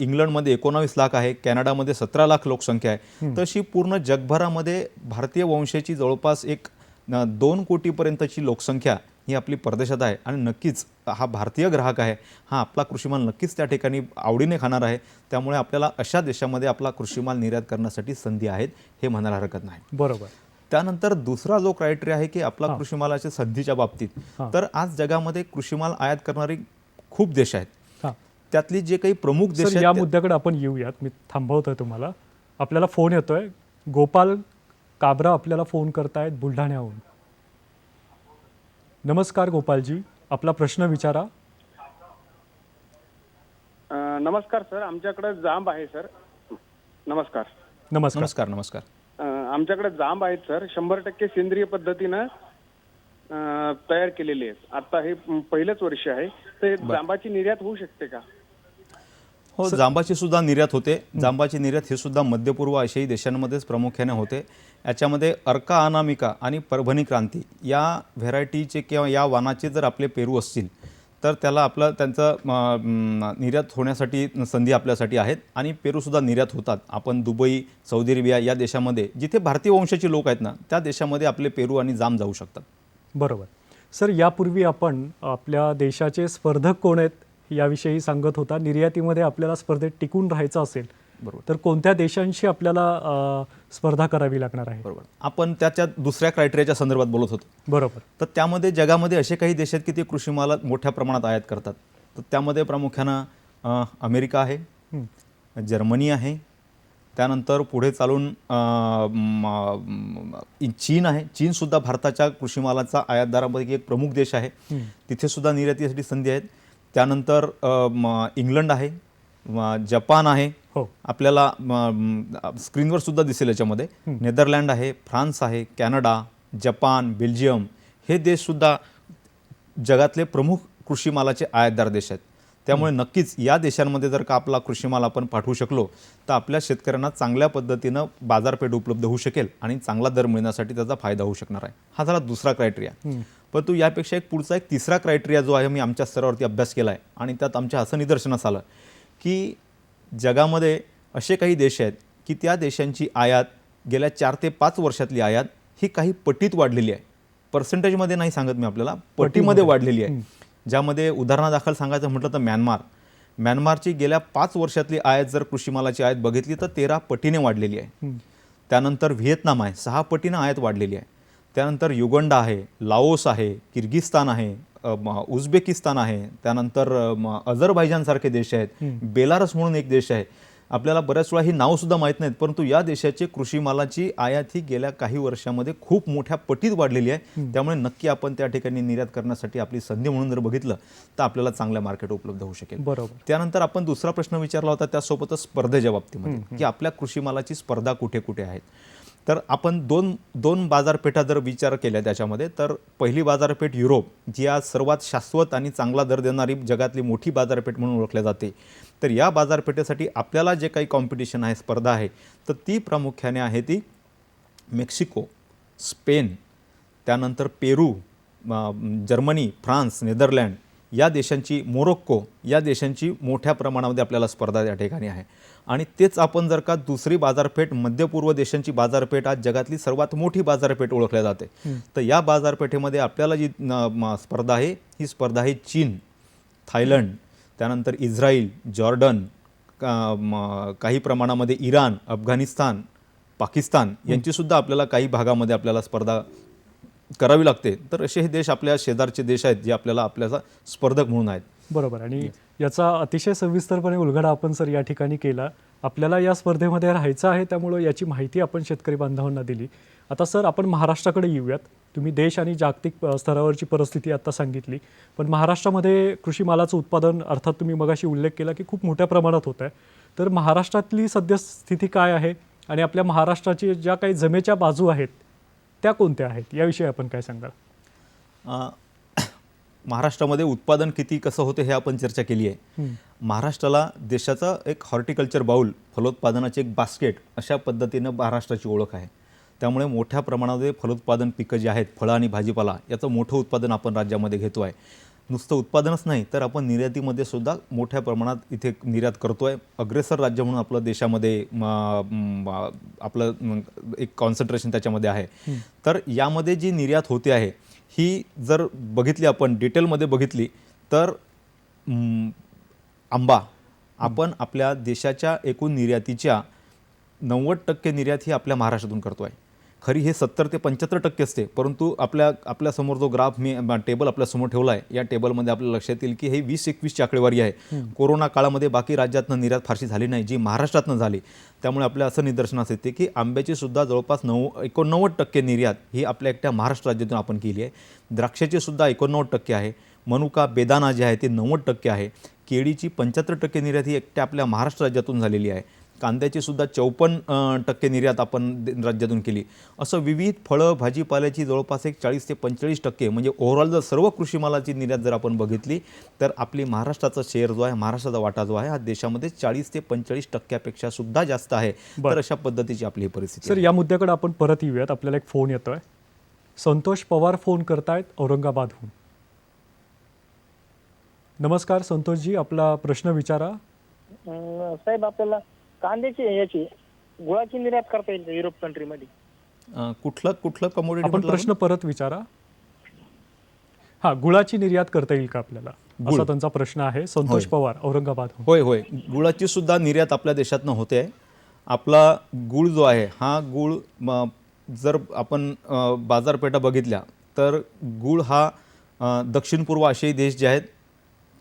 इंग्लंडमध्ये 19 लाख आहे, कॅनडामध्ये 17 लाख लोकसंख्या आहे. तशी पूर्ण जगभरामध्ये भारतीय वंशाची जवळपास 2 कोटीपर्यंतची लोकसंख्या ही आपली परदेशात आहे आणि नक्कीच हा भारतीय ग्राहक आहे, हा आपला कृषीमाल नक्कीच त्या ठिकाणी आवडीने खाणार आहे. त्यामुळे आपल्याला अशा देशामध्ये आपला कृषीमाल निर्यात करण्यासाठी संधी आहेत हे म्हणायला हरकत नाही. बरोबर. त्यानंतर दुसरा जो क्रायटेरिया आहे की आपला कृषीमालाच्या संधीच्या बाबतीत, तर आज जगामध्ये कृषीमाल आयात करणारे खूप देश आहेत. त्यातली जे काही प्रमुख देश आहेत, या मुद्द्याकडे आपण येऊयात. मी थांबवतोय तुम्हाला. आपल्याला फोन येतोय. गोपाल काबरा आपल्याला फोन करतायत बुलढाण्याहून. नमस्कार गोपालजी, आपला प्रश्न विचारा. नमस्कार सर, आमच्याकडे जांब आहे सर. नमस्कार. नमस्कार. नमस्कार. नमस्कार. आमच्याकडे जांब आहेत सर, 100% सेंद्रिय पद्धतीनं तयार केलेले आहेत. आता हे पहिलंच वर्ष आहे, तर जांबाची निर्यात होऊ शकते का? हो, जांबाची सुद्धा निर्यात होते. जांबाची निर्यात ही सुद्धा मध्यपूर्व आशियाई देशांमध्येच प्रामुख्याने होते. याच्यामध्ये अर्का अनामिका आणि परभणी क्रांती या व्हेरायटीचे किंवा या वाणाचे जर आपले पेरू असतील तर त्याला त्यांचं निर्यात होण्यासाठी संधी आपल्यासाठी आहेत आणि पेरूसुद्धा निर्यात होतात. आपण दुबई, सौदी अरेबिया या देशामध्ये जिथे भारतीय वंशाची लोक आहेत ना, त्या देशामध्ये आपले पेरू आणि जांब जाऊ शकतात. बरोबर. सर, यापूर्वी आपण आपल्या देशाचे स्पर्धक कोण आहेत याविषयी सांगत होता. निर्यातीमध्ये आपल्याला स्पर्धेत टिकून राहायचं असेल बरोबर, तर कोणत्या देशांशी आपल्याला स्पर्धा करावी लागणार आहे? बरोबर. आपण त्याच्या दुसऱ्या क्रायटेरियाच्या संदर्भात बोलत होतो. बरोबर. तर त्यामध्ये जगामध्ये असे काही देश आहेत की ते कृषीमाल मोठ्या प्रमाणात आयात करतात. तर त्यामध्ये प्रामुख्यानं अमेरिका आहे, जर्मनी आहे, त्यानंतर पुढे चालून चीन आहे. चीनसुद्धा भारताच्या कृषीमालाचा आयातदारापैकी एक प्रमुख देश आहे. तिथे सुद्धा निर्यातीसाठी संधी आहेत. त्यानंतर इंग्लंड आहे, जपान आहे, आपल्याला स्क्रीनवर सुद्धा दिसेल याच्यामध्ये, नेदरलँड आहे, फ्रान्स आहे, कॅनडा, जपान, बेल्जियम हे देशसुद्धा जगातले प्रमुख कृषीमालाचे आयातदार देश आहेत. त्यामुळे नक्कीच या देशांमध्ये जर का आपला कृषीमाल आपण पाठवू शकलो तर आपल्या शेतकऱ्यांना चांगल्या पद्धतीनं बाजारपेठ उपलब्ध होऊ शकेल आणि चांगला दर मिळण्यासाठी त्याचा फायदा होऊ शकणार आहे. हा झाला दुसरा क्रायटेरिया. परंतु यापेक्षा पुढचा एक तिसरा क्रायटेरिया जो आहे, मी आमच्या स्तरावरती अभ्यास केला आहे आणि त्यात आमच्या असं निदर्शनास आलं की जगामध्ये असे काही देश आहेत की त्या देशांची आयात गेल्या 4 ते 5 वर्षातली आयात ही काही पटीत वाढलेली आहे. पर्सेंटेजमध्ये नाही सांगत मी आपल्याला, पटीमध्ये वाढलेली आहे. ज्यामध्ये उदाहरणादाखल सांगायचं म्हटलं तर म्यानमारची गेल्या 5 वर्षातली आयात जर कृषीमालाची आयात बघितली तर 13 पटीने वाढलेली आहे. त्यानंतर व्हिएतनाम आहे, 6 पटीनं आयात वाढलेली आहे. त्यानंतर युगंडा आहे, लाओस आहे, किर्गिस्तान आहे, उझबेकिस्तान आहे, त्यानंतर अझरबैजानसारखे देश आहेत, बेलारस म्हणून एक देश आहे. आपल्याला बऱ्याच वेळा ही नावसुद्धा माहीत नाहीत, परंतु या देशाची कृषीमालाची आयात ही गेल्या काही वर्षामध्ये खूप मोठ्या पटीत वाढलेली आहे. त्यामुळे नक्की आपण त्या ठिकाणी निर्यात करण्यासाठी आपली संधी म्हणून जर बघितलं तर आपल्याला चांगल्या मार्केट उपलब्ध होऊ शकेल. बरोबर. त्यानंतर आपण दुसरा प्रश्न विचारला होता त्यासोबतच स्पर्धेच्या बाबतीमध्ये की आपल्या कृषीमालाची स्पर्धा कुठे कुठे आहेत. तर आपण दोन बाजारपेठा जर विचार केल्या त्याच्यामध्ये, तर पहिली बाजारपेठ युरोप, जी आज सर्वात शाश्वत आणि चांगला दर देणारी जगातली मोठी बाजारपेठ म्हणून ओळखल्या जाते. तर या बाजारपेठेसाठी आपल्याला जे काही कॉम्पिटिशन आहे, स्पर्धा आहे, तर ती प्रामुख्याने आहे ती मेक्सिको, स्पेन, त्यानंतर पेरू, जर्मनी, फ्रान्स, नेदरलँड या देशांची, मोरोक्को या देशांची मोठ्या प्रमाणामध्ये आपल्याला स्पर्धा या ठिकाणी आहे. आणि तेच आपण जर का दुसरी बाजारपेठ, मध्यपूर्व देशांची बाजारपेठ आज जगातली सर्वात मोठी बाजारपेठ ओळखल्या जाते. तर या बाजारपेठेमध्ये आपल्याला जी स्पर्धा आहे ही स्पर्धा आहे चीन, थायलंड, त्यानंतर इस्रायल, जॉर्डन, काही प्रमाणामध्ये इराण, अफगाणिस्तान, पाकिस्तान यांचीसुद्धा आपल्याला काही भागामध्ये आपल्याला स्पर्धा करावी लागते. तर असे हे देश आपल्या शेजारचे देश आहेत जे आपल्याला स्पर्धक म्हणून आहेत. बरोबर. आणि याचा अतिशय सविस्तरपणे उलगडा आपण सर या ठिकाणी केला. आपल्याला या स्पर्धेमध्ये राहायचं आहे, त्यामुळं याची माहिती आपण शेतकरी बांधवांना दिली. आता सर, आपण महाराष्ट्राकडे येऊयात. तुम्ही देश आणि जागतिक स्तरावरची परिस्थिती आता सांगितली, पण महाराष्ट्रामध्ये कृषी मालाचं उत्पादन अर्थात तुम्ही मगाशी उल्लेख केला की खूप मोठ्या प्रमाणात होत आहे. तर महाराष्ट्रातली सध्या स्थिती काय आहे आणि आपल्या महाराष्ट्राची ज्या काही जमेच्या बाजू आहेत त्या कोणत्या आहेत, याविषयी आपण काय सांगाल? अ, महाराष्ट्रामध्ये उत्पादन किती कसं होतं हे आपण चर्चा केली आहे. महाराष्ट्राला देशाचा एक हॉर्टिकल्चर बाउल, फलोत्पादनाचे एक बास्केट अशा पद्धतीनं महाराष्ट्राची ओळख आहे. त्यामुळे मोठ्या प्रमाणामध्ये फलोत्पादन पिकं जी आहेत, फळं आणि भाजीपाला, याचं मोठं उत्पादन आपण राज्यामध्ये घेतो आहे. नुसतं उत्पादनच नाही तर आपण निर्यातीमध्ये सुद्धा मोठ्या प्रमाणात इथे निर्यात करतो आहे. अग्रेसर राज्य म्हणून आपलं देशामध्ये आपलं एक कॉन्सन्ट्रेशन त्याच्यामध्ये आहे. तर यामध्ये जी निर्यात होते आहे ही जर बघितली, आपण डिटेलमध्ये बघितली तर आंबा आपण आपल्या देशाच्या एकूण निर्यातीच्या 90% निर्यात ही आपल्या महाराष्ट्रातून करतो आहे. खरी हे 70 ते 75% असते, परंतु आपल्यासमोर जो ग्राफ मी टेबल आपल्यासमोर ठेवला आहे, या टेबलमध्ये आपल्याला लक्षात येईल की हे 20-21ची आकडेवारी आहे. कोरोना काळामध्ये बाकी राज्यातनं निर्यात फारशी झाली नाही, जी महाराष्ट्रातनं झाली. त्यामुळे आपल्या असं निदर्शनास येते की आंब्याची सुद्धा जवळपास 89% निर्यात ही आपल्या एकट्या महाराष्ट्र राज्यातून आपण केली आहे. द्राक्षाची सुद्धा 89% आहे. मनुका, बेदाना जे आहे ते 90% आहे. केळीची 75% निर्यात ही एकट्या आपल्या महाराष्ट्र राज्यातून झालेली आहे. कांद्याची सुद्धा 54% निर्यात आपण राज्यातून केली. असं विविध फळं भाजीपाल्याची जवळपास एक 40 ते 45%, म्हणजे ओव्हरऑल जर सर्व कृषी मालाची निर्यात जर आपण बघितली तर आपली महाराष्ट्राचा शेअर जो आहे, महाराष्ट्राचा वाटा जो आहे, हा देशामध्ये 40 ते 45%पेक्षा सुद्धा जास्त आहे. तर अशा पद्धतीची आपली परिस्थिती सर, या मुद्द्याकडे आपण परत येऊयात. आपल्याला एक फोन येतोय. संतोष पवार फोन करतायत औरंगाबादहून. नमस्कार संतोषजी, आपला प्रश्न विचारा. साहेब, आपल्याला कांद्याची याची गुळाची निर्यात करता येईल का युरोप कंट्रीमध्ये? कुठलं कमोडिटी आपण प्रश्न परत विचारा. हा, गुळाची निर्यात करता येईल का आपल्याला, असा त्यांचा प्रश्न आहे. संतोष पवार औरंगाबाद. होय, गुळाची सुद्धा निर्यात आपल्या देशातनं होते आहे. आपला गुळ जो आहे, हा गुळ जर आपण बाजारपेठा बघितल्या तर गुळ हा दक्षिण पूर्व आशियाई देश जे आहेत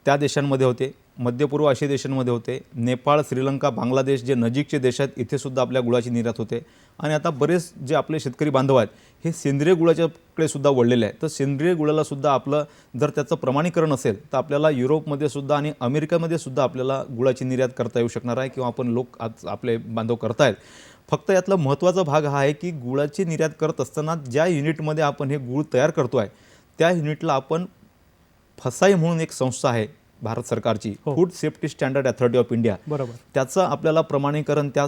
त्या देशांमध्ये होते, मध्य पूर्व आशियाई देशांमध्ये होते. नेपाळ, श्रीलंका, बांगलादेश जे नजीकचे देश आहेत, इथे सुद्धा आपल्या गुळाची निर्यात होते. आणि आता बरेच जे आपले शेतकरी बांधव आहेत हे सेंद्रिय गुळाच्याकडे सुद्धा वळलेले आहेत. तर सेंद्रिय गुळाला सुद्धा आपलं जर त्याचं प्रमाणीकरण असेल तर आपल्याला युरोपमध्ये सुद्धा आणि अमेरिकेमध्ये सुद्धा आपल्याला गुळाची निर्यात करता येऊ शकणार आहे, किंवा आपण लोक आज आपले बांधव करतायत. फक्त यातला महत्त्वाचा भाग हा आहे की गुळाची निर्यात करत असताना ज्या युनिटमध्ये आपण हे गुळ तयार करतो आहे त्या युनिटला आपण फसाई म्हणून एक संस्था आहे भारत सरकारची, food safety standard authority of India, बरोबर, त्याचं आपल्याला प्रमाणीकरण त्या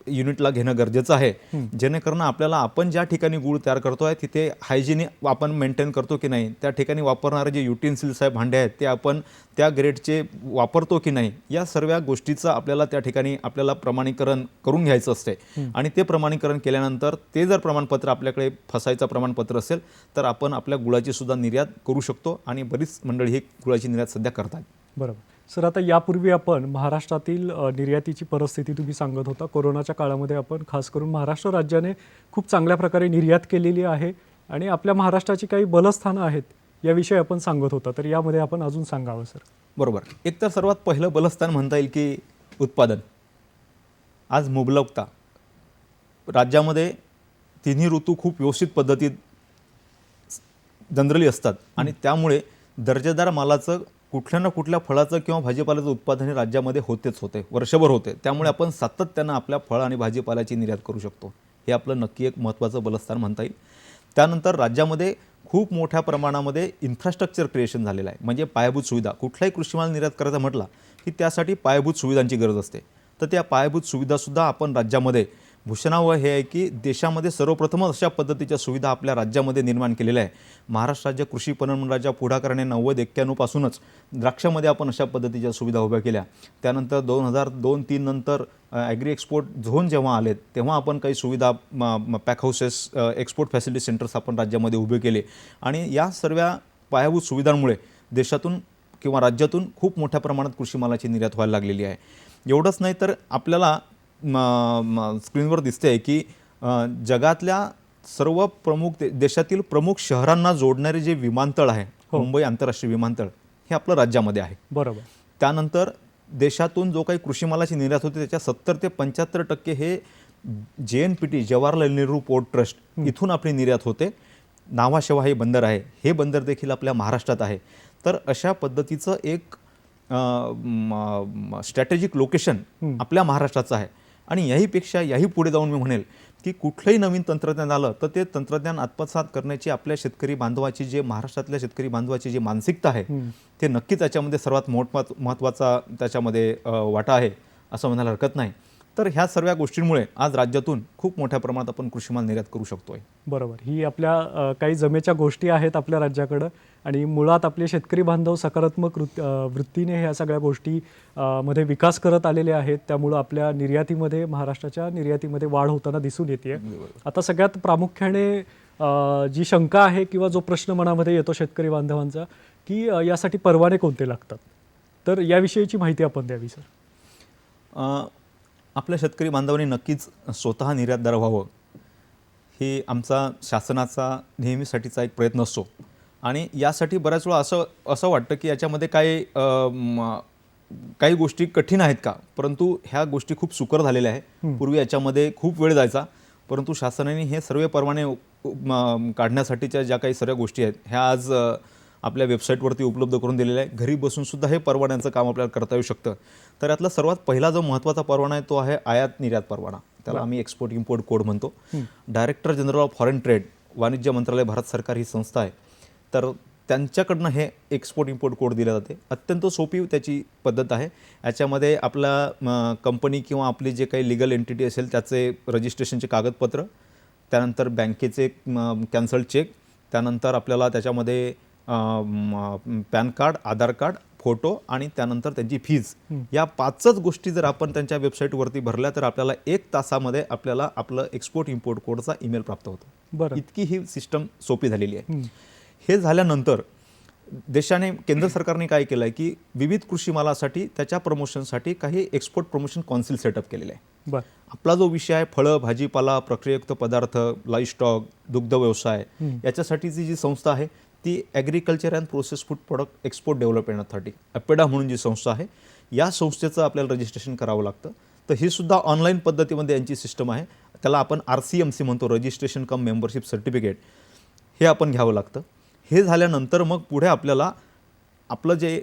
युनिटला घेणं गरजेचं आहे. जेणेकरून आपल्याला आपण ज्या ठिकाणी गुळ तयार करतो आहे तिथे हायजिनिक आपण मेंटेन करतो की नाही, त्या ठिकाणी वापरणारे जे युटेन्सिल्स आहे, भांडे आहेत, ते आपण त्या ग्रेडचे वापरतो की नाही, या सर्व गोष्टीचं आपल्याला त्या ठिकाणी आपल्याला प्रमाणीकरण करून घ्यायचं असते. आणि ते प्रमाणीकरण केल्यानंतर ते जर प्रमाणपत्र आपल्याकडे फसायचं प्रमाणपत्र असेल तर आपण आपल्या गुळाची सुद्धा निर्यात करू शकतो. आणि बरीच मंडळी ही गुळाची निर्यात सध्या करतात. बरोबर. सर, आता यापूर्वी आपण महाराष्ट्रातील निर्यातीची परिस्थिती तुम्ही सांगत होता. कोरोनाच्या काळामध्ये आपण खास करून महाराष्ट्र राज्याने खूप चांगल्या प्रकारे निर्यात केलेली आहे आणि आपल्या महाराष्ट्राची काही बलस्थानं आहेत याविषयी आपण सांगत होता. तर यामध्ये आपण अजून सांगावं सर. बरोबर. एक तर सर्वात पहिलं बलस्थान म्हणता येईल की उत्पादन. आज मुबलकता राज्यामध्ये तिन्ही ऋतू खूप व्यवस्थित पद्धतीत जनरली असतात आणि त्यामुळे दर्जेदार मालाचं कुठल्या ना कुठल्या फळाचं किंवा भाजीपाल्याचं उत्पादन हे राज्यामध्ये होतेच होते, वर्षभर होते. त्यामुळे आपण सातत्यानं आपल्या फळं आणि भाजीपाल्याची निर्यात करू शकतो. हे आपलं नक्की एक महत्त्वाचं बलस्थान म्हणता येईल. त्यानंतर राज्यामध्ये खूप मोठ्या प्रमाणामध्ये इन्फ्रास्ट्रक्चर क्रिएशन झालेलं आहे. म्हणजे पायाभूत सुविधा. कुठलाही कृषीमाल निर्यात करायचा म्हटला की त्यासाठी पायाभूत सुविधांची गरज असते. तर त्या पायाभूत सुविधासुद्धा आपण राज्यामध्ये भूषणावं हे आहे की देशामध्ये सर्वप्रथमच अशा पद्धतीच्या सुविधा आपल्या राज्यामध्ये निर्माण केलेल्या आहे. महाराष्ट्र राज्य कृषी पणन मंडळाच्या पुढाकाराने 90-91 पासूनच द्राक्षामध्ये आपण अशा पद्धतीच्या सुविधा उभ्या केल्या. त्यानंतर 2002-03 नंतर ॲग्री एक्सपोर्ट झोन जेव्हा आलेत तेव्हा आपण काही सुविधा pack houses, export facility centres आपण राज्यामध्ये उभे केले. आणि या सर्व पायाभूत सुविधांमुळे देशातून किंवा राज्यातून खूप मोठ्या प्रमाणात कृषी मालाची निर्यात व्हायला लागलेली आहे. एवढंच नाही तर आपल्याला स्क्रीनवर दिसते आहे की जगातल्या सर्व प्रमुख देशातील प्रमुख शहरांना जोडणारे जे विमानतळ आहे, मुंबई आंतरराष्ट्रीय विमानतळ, हे आपलं राज्यामध्ये आहे. बरोबर. त्यानंतर देशातून जो काही कृषी मालाची निर्यात होते त्याच्या 70 ते 75% हे JNPT, Jawaharlal Nehru port trust, इथून आपली निर्यात होते. नावाशेवा हे बंदर आहे, हे बंदर देखील आपल्या महाराष्ट्रात आहे. तर अशा पद्धतीचं एक स्ट्रॅटेजिक लोकेशन आपल्या महाराष्ट्राचं आहे. आणि याही पुढे जाऊन मी म्हणेल की कुठलंही नवीन तंत्रज्ञान आलं तर ते तंत्रज्ञान आत्मसात करण्याची आपल्या शेतकरी बांधवाची जे महाराष्ट्रातल्या शेतकरी बांधवाची जी मानसिकता आहे ते नक्कीच त्याच्यामध्ये सर्वात महत्त्वाचा त्याच्यामध्ये वाटा आहे असं म्हणायला हरकत नाही. तर ह्या सर्व गोष्टींमुळे आज राज्यातून खूप मोठ्या प्रमाणात आपण कृषीमाल निर्यात करू शकतोय. बरोबर. ही आपल्या काही जमेच्या गोष्टी आहेत आपल्या राज्याकडं आणि मुळात आपले शेतकरी बांधव सकारात्मक वृत्तीने ह्या सगळ्या गोष्टी मध्ये विकास करत आलेले आहेत. त्यामुळं आपल्या निर्यातीमध्ये, महाराष्ट्राच्या निर्यातीमध्ये वाढ होताना दिसून येते. आता सगळ्यात प्रामुख्याने जी शंका आहे किंवा जो प्रश्न मनामध्ये येतो शेतकरी बांधवांचा की यासाठी परवाने कोणते लागतात, तर याविषयीची माहिती आपण द्यावी सर. आपल्या शेतकरी बांधवांनी नक्कीच स्वतः निर्यातदार व्हावं हे आमचा शासनाचा नेहमीसाठीचा एक प्रयत्न असतो. आणि यासाठी बऱ्याच वेळा असं वाटतं की याच्यामध्ये काही गोष्टी कठीण आहेत का, परंतु ह्या गोष्टी खूप सुकर झालेल्या आहे. पूर्वी याच्यामध्ये खूप वेळ जायचा, परंतु शासनाने हे सर्व परवाने काढण्यासाठीच्या ज्या काही सर्व गोष्टी आहेत ह्या आज आपल्या वेबसाईटवरती उपलब्ध करून दिलेलं आहे. घरी बसूनसुद्धा हे परवान्यांचं काम आपल्याला करता येऊ शकतं. तर यातला सर्वात पहिला जो महत्त्वाचा परवाना आहे तो आहे आयात निर्यात परवाना. त्याला आम्ही एक्सपोर्ट इम्पोर्ट कोड म्हणतो. Director general of foreign trade, वाणिज्य मंत्रालय, भारत सरकार ही संस्था आहे. तर त्यांच्याकडनं हे एक्सपोर्ट इम्पोर्ट कोड दिले जाते. अत्यंत सोपी त्याची पद्धत आहे. याच्यामध्ये आपला कंपनी किंवा आपली जे काही लिगल एंटिटी असेल त्याचे रजिस्ट्रेशनचे कागदपत्र, त्यानंतर बँकेचे कॅन्सल्ड चेक, त्यानंतर आपल्याला त्याच्यामध्ये पॅन कार्ड, आधार कार्ड, फोटो आणि त्यानंतर त्यांची फीज, या 5च गोष्टी जर आपण त्यांच्या वेबसाईटवरती भरल्या तर आपल्याला 1 तासामध्ये आपल्याला आपलं एक्सपोर्ट इम्पोर्ट कोडचा ईमेल प्राप्त होतो. इतकी ही सिस्टम सोपी झालेली आहे. हे झाल्यानंतर देशाने, केंद्र सरकारने काय केलं आहे की विविध कृषी मालासाठी त्याच्या प्रमोशनसाठी काही एक्सपोर्ट प्रमोशन कौन्सिल सेटअप केलेले आहे. आपला जो विषय आहे फळं, भाजीपाला, प्रक्रियायुक्त पदार्थ, लाईव्हस्टॉक, दुग्ध व्यवसाय, याच्यासाठीची जी संस्था आहे ती agriculture and process food product export development authority, APEDA म्हणून जी संस्था आहे, या संस्थेचं आपल्याला रजिस्ट्रेशन करावं लागतं. तर ही सुद्धा ऑनलाईन पद्धतीमध्ये यांची सिस्टम आहे. त्याला आपण RCMC म्हणतो, रजिस्ट्रेशन कम मेंबरशिप सर्टिफिकेट, हे आपण घ्यावं लागतं. हे झाल्यानंतर मग पुढे आपल्याला आपलं जे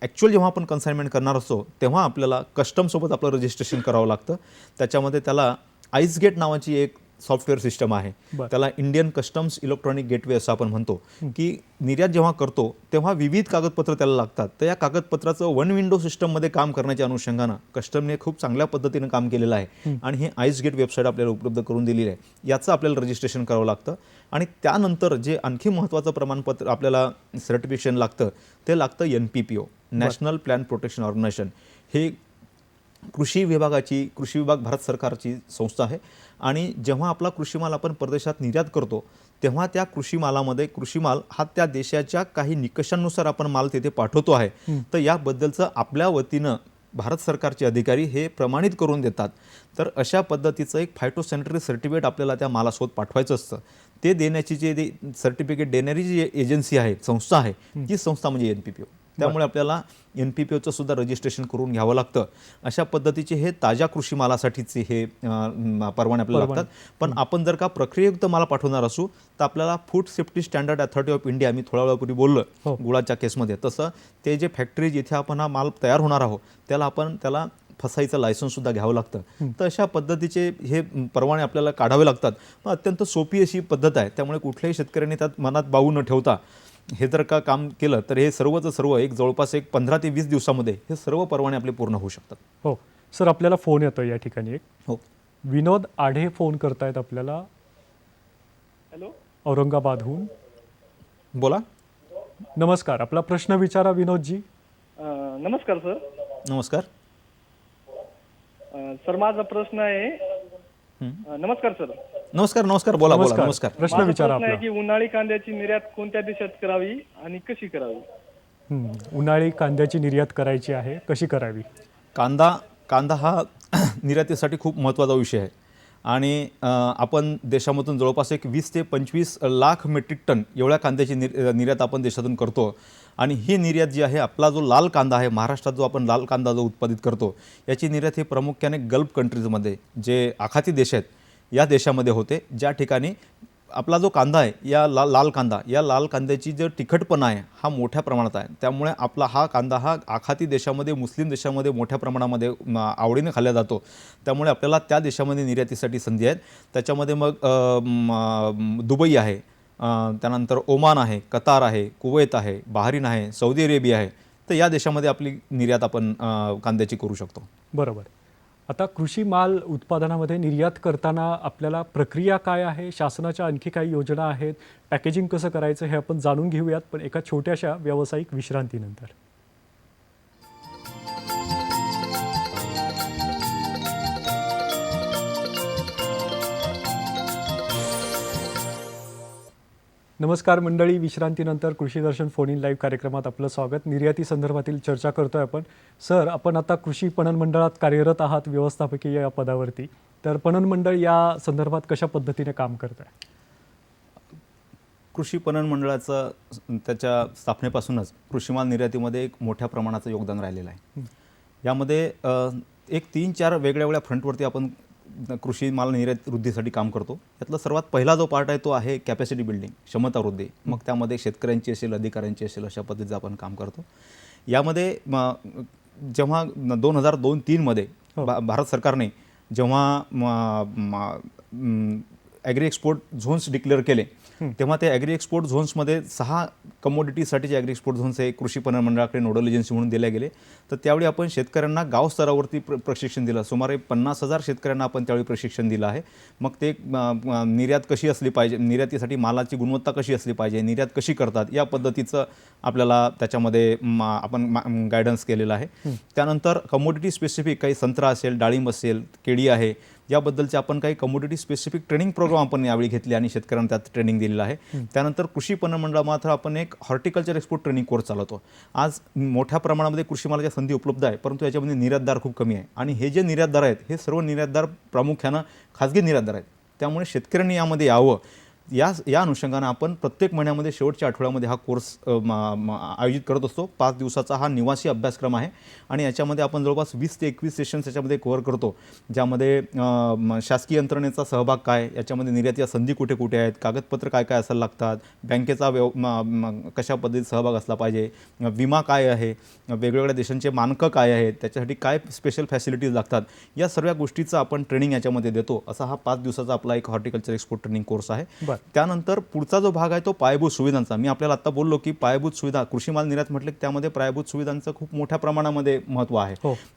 ॲक्च्युअल जेव्हा आपण कन्साइनमेंट करणार असतो तेव्हा आपल्याला कस्टमसोबत आपलं रजिस्ट्रेशन करावं लागतं. त्याच्यामध्ये त्याला आईसगेट नावाची एक सॉफ्टवेअर सिस्टम आहे. त्याला इंडियन कस्टम्स इलेक्ट्रॉनिक गेटवे असं आपण म्हणतो. की निर्यात जेव्हा करतो तेव्हा विविध कागदपत्र त्याला लागतात. तर या कागदपत्राचं वन विंडो सिस्टममध्ये काम करण्याच्या अनुषंगानं कस्टमने खूप चांगल्या पद्धतीनं काम केलेलं आहे आणि हे आईसगेट वेबसाईट आपल्याला उपलब्ध करून दिलेली आहे. याचं आपल्याला रजिस्ट्रेशन करावं लागतं. आणि त्यानंतर जे आणखी महत्त्वाचं प्रमाणपत्र आपल्याला सर्टिफिकेशन लागतं ते लागतं NPPO, national plan protection organisation. हे कृषी विभाग भारत सरकारची संस्था आहे. आणि जेव्हा आपला कृषीमाल आपण परदेशात निर्यात करतो तेव्हा त्या कृषीमाल हा त्या देशाच्या काही निकषांनुसार आपण माल तिथे पाठवतो आहे. तर याबद्दलचं आपल्या वतीनं भारत सरकारचे अधिकारी हे प्रमाणित करून देतात. तर अशा पद्धतीचं एक फायटोसॅनिटरी सर्टिफिकेट आपल्याला त्या मालासोबत पाठवायचं असतं. ते देण्याची जे सर्टिफिकेट देणारी जी एजन्सी आहे, संस्था आहे, ती संस्था म्हणजे NPPO. त्यामुळे आपल्याला NPPOचं सुद्धा रजिस्ट्रेशन करून घ्यावं लागतं. अशा पद्धतीचे हे ताज्या कृषी मालासाठीचे हे परवाने आपल्याला लागतात. पण आपण जर का प्रक्रियायुक्त माल पाठवणार असू तर आपल्याला food safety standard authority of India, मी थोड्या वेळापूर्वी बोललो गुळाच्या केसमध्ये, तसं ते जे फॅक्टरी जिथे आपण हा माल तयार होणार आहोत त्याला फसाईचं लायसन्ससुद्धा घ्यावं लागतं. तर अशा पद्धतीचे हे परवाने आपल्याला काढावे लागतात. पण अत्यंत सोपी अशी पद्धत आहे. त्यामुळे कुठल्याही शेतकऱ्यांनी त्यात मनात बाऊ न ठेवता हे जर का काम केलं तर हे सर्वचं सर्व जवळपास 15 ते 20 दिवसामध्ये हे सर्व परवाने आपले पूर्ण होऊ शकतात. हो सर, आपल्याला फोन येतो या ठिकाणी एक. हो, विनोद आढे फोन करतायत आपल्याला. हॅलो, औरंगाबादहून. बोला. नमस्कार, आपला प्रश्न विचारा विनोदजी. नमस्कार सर. नमस्कार सर, माझा प्रश्न आहे. नमस्कार सर. नमस्कार. बोला. नमस्कार. प्रश्न माझा विचारा प्रश्न आहे आपला. की उन्हाळी कांद्याची निर्यात कोणत्या देशात करावी आणि कशी करावी? उन्हाळी कांद्याची निर्यात करायची आहे, कशी करावी? कांदा हा निर्यातीसाठी खूप महत्त्वाचा विषय आहे. आणि आपण देशामधून जवळपास एक 20 ते 25 लाख मेट्रिक टन एवढ्या कांद्याची निर्यात आपण देशातून करतो. आणि ही निर्यात जी आहे, आपला जो लाल कांदा आहे, महाराष्ट्रात जो आपण लाल कांदा जो उत्पादित करतो, याची निर्यात ही प्रामुख्याने गल्फ कंट्रीजमध्ये, जे आखाती देश आहेत, या देशामध्ये होते, ज्या ठिकाणी आपला जो कांदा आहे, या लाल कांदा, या लाल कांद्याची जो तिखटपणा आहे हा मोठ्या प्रमाणात आहे. त्यामुळे आपला हा कांदा हा आखाती देशामध्ये, मुस्लिम देशामध्ये मोठ्या प्रमाणामध्ये आवडीने खाल्ला जातो. त्यामुळे आपल्याला त्या देशामध्ये निर्यातीसाठी संधी आहेत. त्याच्यामध्ये मग दुबई आहे, त्यानंतर ओमान आहे, कतार आहे, कुवैत आहे, बहारीन आहे, सौदी अरेबिया आहे. तर या देशामध्ये आपली निर्यात आपण कांद्याची करू शकतो. बरोबर. आता कृषी माल उत्पादनामध्ये निर्यात करताना आपल्याला प्रक्रिया काय आहे, शासनाच्या आणखी काही योजना आहेत, पॅकेजिंग कसं करायचं हे आपण जाणून घेऊयात, पण एका छोट्याशा व्यावसायिक विश्रांतीनंतर. नमस्कार मंडळी, विश्रांतीनंतर कृषी दर्शन फोन इन लाईव्ह कार्यक्रमात आपलं स्वागत. निर्याती संदर्भातील चर्चा करतोय आपण. सर, आपण आता कृषी पणन मंडळात कार्यरत आहात, व्यवस्थापकीय या पदावरती. तर पणन मंडळ या संदर्भात कशा पद्धतीने काम करत आहे? कृषी पणन मंडळाचं त्याच्या स्थापनेपासूनच कृषी माल निर्यातीमध्ये एक मोठ्या प्रमाणाचं योगदान राहिलेलं आहे. यामध्ये एक 3-4 वेगळ्या फ्रंटवरती आपण कृषी माल निर्यात वृद्धीसाठी काम करतो. यातला सर्वात पहिला जो पार्ट आहे तो आहे कॅपॅसिटी बिल्डिंग, क्षमता वृद्धी. मग त्यामध्ये शेतकऱ्यांची असेल, अधिकाऱ्यांची असेल, अशा पद्धतीचं आपण काम करतो. यामध्ये जेव्हा 2002-03 मध्ये भारत सरकारने जेव्हा ॲग्री एक्सपोर्ट झोन्स डिक्लेअर केले, तेव्हा ते ॲग्री एक्सपोर्ट झोन्समध्ये 6 कमोडिटीसाठीचे ॲग्री एक्सपोर्ट झोन्स हे कृषी पणन मंडळाकडे नोडल एजन्सी म्हणून दिले गेले. तर त्यावेळी आपण शेतकऱ्यांना गाव स्तरावरती प्रशिक्षण दिलं. सुमारे 50,000 शेतकऱ्यांना आपण त्यावेळी प्रशिक्षण दिलं आहे. मग ते निर्यात कशी असली पाहिजे, निर्यातीसाठी मालाची गुणवत्ता कशी असली पाहिजे, निर्यात कशी करतात, या पद्धतीचं आपल्याला त्याच्यामध्ये आपण गायडन्स केलेलं आहे. त्यानंतर कमोडिटी स्पेसिफिक काही संत्रा असेल, डाळिंब असेल, केळी आहे, याबद्दलचे आपण काही कमोडिटी स्पेसिफिक ट्रेनिंग प्रोग्राम आपण यावेळी घेतले आणि शेतकऱ्यांना त्यात ट्रेनिंग दिलेलं आहे. त्यानंतर कृषी पणन मंडळामार्फत आपण एक हॉर्टिकल्चर एक्सपोर्ट ट्रेनिंग कोर्स चालवतो. आज मोठ्या प्रमाणामध्ये कृषी मालाच्या संधी उपलब्ध आहे, परंतु याच्यामध्ये निर्यातदार खूप कमी आहे. आणि हे जे निर्यातदार आहेत, हे सर्व निर्यातदार प्रामुख्यानं खाजगी निर्यातदार आहेत. त्यामुळे शेतकऱ्यांनी यामध्ये यावं, या अनुषंगानं आपण प्रत्येक महिन्यामध्ये शेवटच्या आठवड्यामध्ये हा कोर्स आयोजित करत असतो. 5 दिवसाचा हा निवासी अभ्यासक्रम आहे आणि याच्यामध्ये आपण जवळपास 20 ते 21 सेशन्स याच्यामध्ये कव्हर करतो, ज्यामध्ये शासकीय यंत्रणेचा सहभाग काय, याच्यामध्ये निर्यातीच्या संधी कुठे कुठे आहेत, कागदपत्र काय काय असायला लागतात, बँकेचा कशा पद्धतीत सहभाग असला पाहिजे, विमा काय आहे, वेगवेगळ्या देशांचे मानकं काय आहेत, त्याच्यासाठी काय स्पेशल फॅसिलिटीज लागतात, या सर्व गोष्टीचं आपण ट्रेनिंग याच्यामध्ये देतो. असा हा 5 दिवसाचा आपला एक हॉर्टिकल्चर एक्सपोर्ट ट्रेनिंग कोर्स आहे. त्यानंतर पुढचा जो भाग आहे तो पायाभूत सुविधांचा. मी आपल्याला आता बोललो की पायाभूत सुविधा, कृषी माल निर्यात म्हटलं की त्यामध्ये पायाभूत सुविधांचं खूप मोठ्या प्रमाणामध्ये महत्त्व आहे.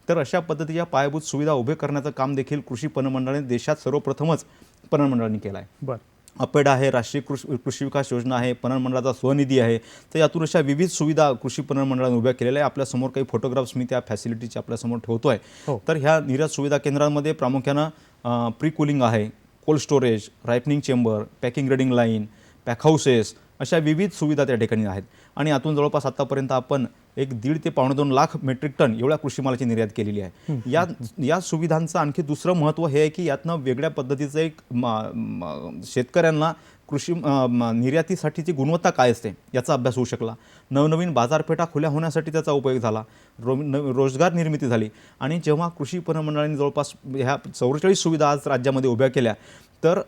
तर अशा पद्धतीच्या पायाभूत सुविधा उभे करण्याचं काम देखील कृषी पणन मंडळाने देशात सर्वप्रथमच पणन मंडळाने केलं आहे. अपेड आहे, राष्ट्रीय कृषी विकास योजना आहे, पणन मंडळाचा स्वनिधी आहे. तर यातून अशा विविध सुविधा कृषी पणन मंडळाने उभ्या केलेल्या आहे. आपल्यासमोर काही फोटोग्राफ्स मी त्या फॅसिलिटीचे आपल्यासमोर ठेवतो आहे. तर ह्या निर्यात सुविधा केंद्रांमध्ये प्रामुख्यानं प्री कूलिंग आहे, cold storage, ripening chamber, packing grading line, pack houses, अशा विविध सुविधा त्या ठिकाणी आहेत. आणि यातून जवळपास आतापर्यंत आपण एक 1.5 ते 2.25 लाख मेट्रिक टन एवढ्या कृषी मालाची निर्यात केलेली आहे. या सुविधांचं आणखी दुसरं महत्त्व हे आहे की यातनं वेगळ्या पद्धतीचं एक शेतकऱ्यांना कृषी निर्यातीसाठीची गुणवत्ता काय असते याचा अभ्यास होऊ शकला. नवनवीन बाजारपेठा खुल्या होण्यासाठी त्याचा उपयोग झाला, रोजगार निर्मिती झाली. आणि जेव्हा कृषी पणन मंडळाने जवळपास ह्या 44 सुविधा आज राज्यामध्ये उभ्या केल्या, तर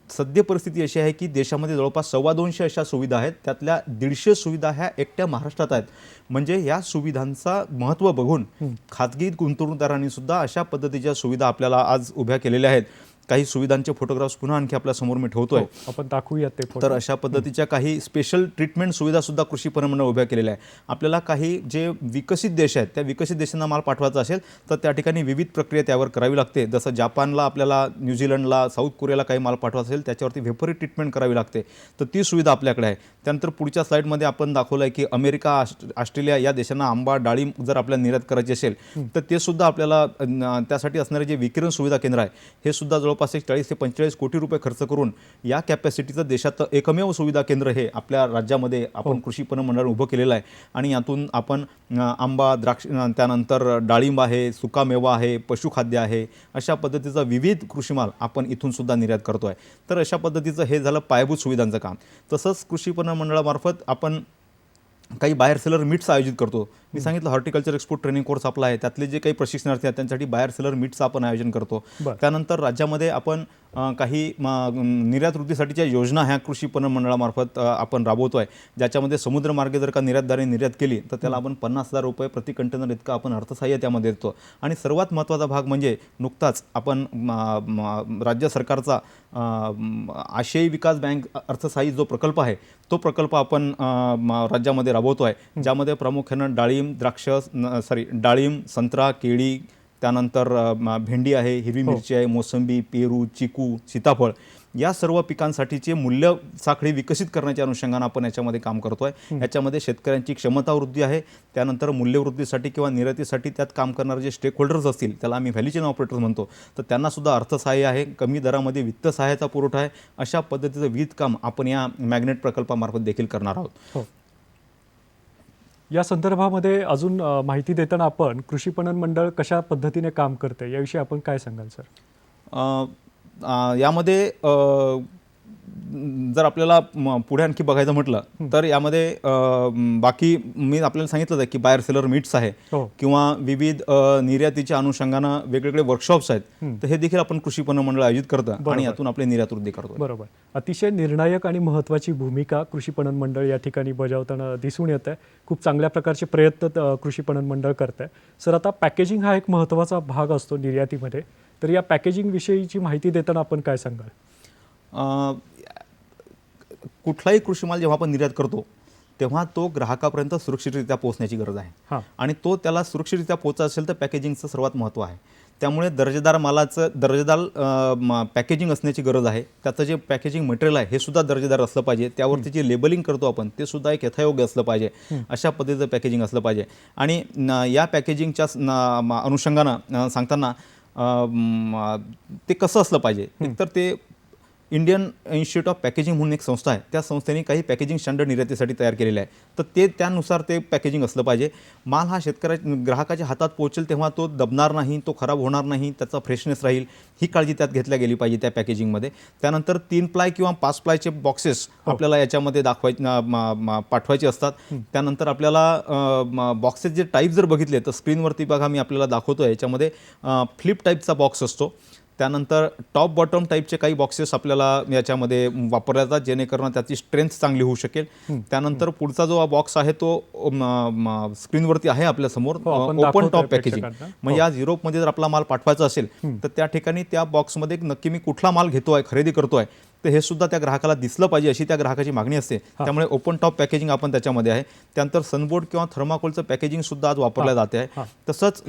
सद्य परिस्थिती अशी आहे की देशामध्ये जवळपास 250 अशा सुविधा आहेत. त्यातल्या 150 सुविधा ह्या एकट्या महाराष्ट्रात आहेत. म्हणजे या सुविधांचा महत्त्व बघून खाजगी गुंतवणूकदारांनी सुद्धा अशा पद्धतीच्या सुविधा आपल्याला आज उभ्या केलेल्या आहेत. काही सुविधांचे फोटोग्राफ्स पुन्हा आणखी आपल्या समोर मी ठेवतोय, आपण दाखवूयात ते. तर अशा पद्धतीच्या काही स्पेशल ट्रीटमेंट सुविधा सुद्धा कृषी पणन मंडळ उभ्या केलेल्या आहे. आपल्याला काही जे विकसित देश आहेत त्या विकसित देशांना माल पाठवायचा असेल तर त्या ठिकाणी विविध प्रक्रिया त्यावर करावी लागते. जसं जापानला, आपल्याला न्यूझीलंडला, साऊथ कोरियाला काही माल पाठवायचा असेल त्याच्यावरती व्हेपरी ट्रीटमेंट करावी लागते. तर ती सुविधा आपल्याकडे आहे. त्यानंतर पुढच्या स्लाईडमध्ये आपण दाखवलं आहे की अमेरिका, ऑस्ट्रेलिया या देशांना आंबा, डाळिंब जर आपल्याला निर्यात करायची असेल तर ते सुद्धा आपल्याला त्यासाठी असणारे जे विकिरण सुविधा केंद्र आहे हे सुद्धा जवळपास 40 ते 45 कोटी रुपये खर्च करून या कॅपॅसिटीचं देशात एकमेव सुविधा केंद्र हे आपल्या राज्यामध्ये आपण कृषी पणन मंडळ उभं केलेलं आहे. आणि यातून आपण आंबा, द्राक्ष, त्यानंतर डाळिंब आहे, सुकामेवा आहे, पशुखाद्य आहे, अशा पद्धतीचा विविध कृषीमाल आपण इथून सुद्धा निर्यात करतो आहे. तर अशा पद्धतीचं हे झालं पायाभूत सुविधांचं काम. तसंच कृषी पणन मंडळामार्फत आपण काही बाहेर सेलर मीट्स आयोजित करतो. मी सांगितलं हॉर्टिकल्चर एक्सपोर्ट ट्रेनिंग कोर्स आपला आहे, त्यातले जे काही प्रशिक्षणार्थी आहेत त्यांच्यासाठी बाहेर सेलर मीट्सचं आपण आयोजन करतो. त्यानंतर राज्यामध्ये आपण काही निर्यात वृद्धीसाठीच्या योजना ह्या कृषी पणन मंडळामार्फत आपण राबवतो आहे, ज्याच्यामध्ये समुद्रमार्गे जर का निर्यातदाराने निर्यात केली तर त्याला आपण 50,000 रुपये प्रति कंटेनर इतकं आपण अर्थसहाय्य त्यामध्ये देतो. आणि सर्वात महत्त्वाचा भाग म्हणजे नुकताच आपण राज्य सरकारचा आशियाई विकास बँक अर्थसहाय्य जो प्रकल्प आहे तो प्रकल्प आपण राज्यामध्ये राबवतो आहे, ज्यामध्ये प्रामुख्यानं डाळिंब, संत्रा, केळी, त्यानंतर भेंडी आहे, हिरवी मिरची आहे, मोसंबी, पेरू, चिकू, सीताफळ या सर्व पिकांसाठीचे मूल्य साखळी विकसित करण्याच्या अनुषंगाने आपण याच्यामध्ये काम करतो आहे. याच्यामध्ये शेतकऱ्यांची क्षमता वृद्धी आहे, त्यानंतर मूल्यवृद्धीसाठी किंवा निर्यातीसाठी त्यात काम करणारे जे स्टेक होल्डर्स असतील त्याला आम्ही व्हॅल्यू चेन ऑपरेटर्स म्हणतो, तर त्यांनासुद्धा अर्थसहाय्य आहे, कमी दरामध्ये वित्त सहायता पुरवठा आहे. अशा पद्धतीचं विविध काम आपण या मॅग्नेट प्रकल्पामार्फत देखील करणार आहोत. या संदर्भामध्ये अजून माहिती देताना आपण कृषी पणन मंडळ कशा पद्धतीने काम करते याविषयी आपण काय सांगाल सर? यामध्ये जर आपल्याला पुढे आणखी बघायचं म्हटलं तर यामध्ये बाकी मी आपल्याला सांगितलं आहे की बाहेर सेलर मीट्स आहे किंवा विविध निर्यातीच्या अनुषंगानं वेगवेगळे वर्कशॉप्स आहेत, तर हे देखील आपण कृषी पणन मंडळ आयोजित करतं आणि यातून आपली निर्यात वृद्धी करतो. बरोबर. अतिशय निर्णायक आणि महत्त्वाची भूमिका कृषी पणन मंडळ या ठिकाणी बजावताना दिसून येत आहे. खूप चांगल्या प्रकारचे प्रयत्न कृषी पणन मंडळ करत आहे. सर, आता पॅकेजिंग हा एक महत्त्वाचा भाग असतो निर्यातीमध्ये, तर या पॅकेजिंग विषयीची माहिती देताना आपण काय सांगाल? कुठलाही कृषीमाल जेव्हा आपण निर्यात करतो तेव्हा तो ग्राहकापर्यंत सुरक्षितरित्या पोहोचण्याची गरज आहे आणि तो त्याला सुरक्षितरित्या पोहोचत असेल तर पॅकेजिंगचं सर्वात महत्त्व आहे. त्यामुळे दर्जेदार पॅकेजिंग असण्याची गरज आहे. त्याचं जे पॅकेजिंग मटेरियल आहे हे सुद्धा दर्जेदार असलं पाहिजे. त्यावरती जे लेबलिंग करतो आपण ते सुद्धा एक यथायोग्य असलं पाहिजे. अशा पद्धतीचं पॅकेजिंग असलं पाहिजे. आणि या पॅकेजिंगच्या अनुषंगानं सांगताना ते कसं असलं पाहिजे, एकतर ते इंडियन इन्स्टिट्यूट ऑफ पॅकेजिंग म्हणून एक संस्था आहे, त्या संस्थेने काही पॅकेजिंग स्टँडर्ड निर्यातीसाठी तयार केलेले आहे, तर ते त्यानुसार ते पॅकेजिंग असलं पाहिजे. माल हा ग्राहकाच्या हातात पोहोचेल तेव्हा तो दबणार नाही, तो खराब होणार नाही, त्याचा फ्रेशनेस राहील, ही काळजी त्यात घेतल्या गेली पाहिजे त्या पॅकेजिंगमध्ये. त्यानंतर 3 प्लाय किंवा 5 प्लायचे बॉक्सेस आपल्याला याच्यामध्ये पाठवायचे असतात. त्यानंतर आपल्याला बॉक्सेस जे टाईप जर बघितले तर स्क्रीनवरती बघा मी आपल्याला दाखवतो. याच्यामध्ये फ्लिप टाईपचा बॉक्स असतो, त्यानंतर टॉप बॉटम टाईपचे काही बॉक्सेस आपल्याला याच्यामध्ये वापरले जातात जेणेकरून त्याची स्ट्रेंथ चांगली होऊ शकेल. त्यानंतर पुढचा जो बॉक्स आहे तो स्क्रीनवरती आहे आपल्यासमोर, ओपन टॉप पॅकेजिंग. म्हणजे या युरोपमध्ये जर आपला माल पाठवायचा असेल तर त्या ठिकाणी त्या बॉक्समध्ये नक्की मी कुठला माल घेतोय, खरेदी करतोय, तर हे सुद्धा त्या ग्राहकाला दिसलं पाहिजे अशी त्या ग्राहकाची मागणी असते. त्यामुळे ओपन टॉप पॅकेजिंग आपण त्याच्यामध्ये आहे. त्यानंतर सनबोर्ड किंवा थर्माकोलचं पॅकेजिंग सुद्धा आज वापरलं जाते आहे. तसंच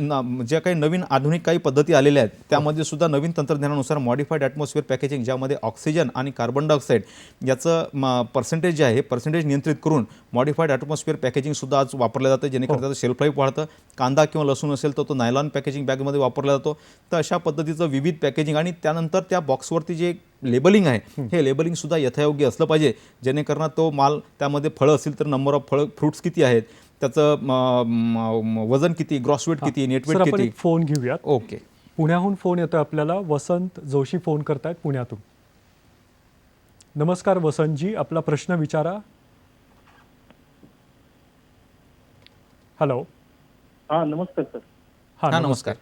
ज्या काही नवीन आधुनिक काही पद्धती आलेल्या आहेत त्यामध्ये सुद्धा नवीन तंत्रज्ञानानुसार मॉडिफाईड ॲटमॉस्फिअर पॅकेजिंग, ज्यामध्ये ऑक्सिजन आणि कार्बन डायऑक्साईड याचं पर्सेंटेज जे आहे हे पर्सेंटेज नियंत्रित करून मॉडिफाईड ॲटमॉस्फिअर पॅकेजिंग सुद्धा आज वापरलं जातं, जेणेकरून त्याचं शेल्फ लाईफ वाढतं. कांदा किंवा लसूण असेल तर तो नायलॉन पॅकेजिंग बॅगमध्ये वापरला जातो. तर अशा पद्धतीचं विविध पॅकेजिंग आणि त्यानंतर त्या बॉक्सवरती जे लेबलिंग आहे हे लेबलिंग सुद्धा यथायोग्य असलं पाहिजे, जेणेकरून तो माल त्यामध्ये फळं असतील तर नंबर ऑफ फ्रुट्स किती आहेत, त्याचं वजन किती, ग्रॉस वेट किती, नेट वेट किती. फोन घेऊयात. ओके, पुण्याहून फोन येतोय आपल्याला. वसंत जोशी फोन करतायत पुण्यातून. नमस्कार वसंतजी, आपला प्रश्न विचारा. हॅलो. हा, नमस्कार सर. हा नमस्कार.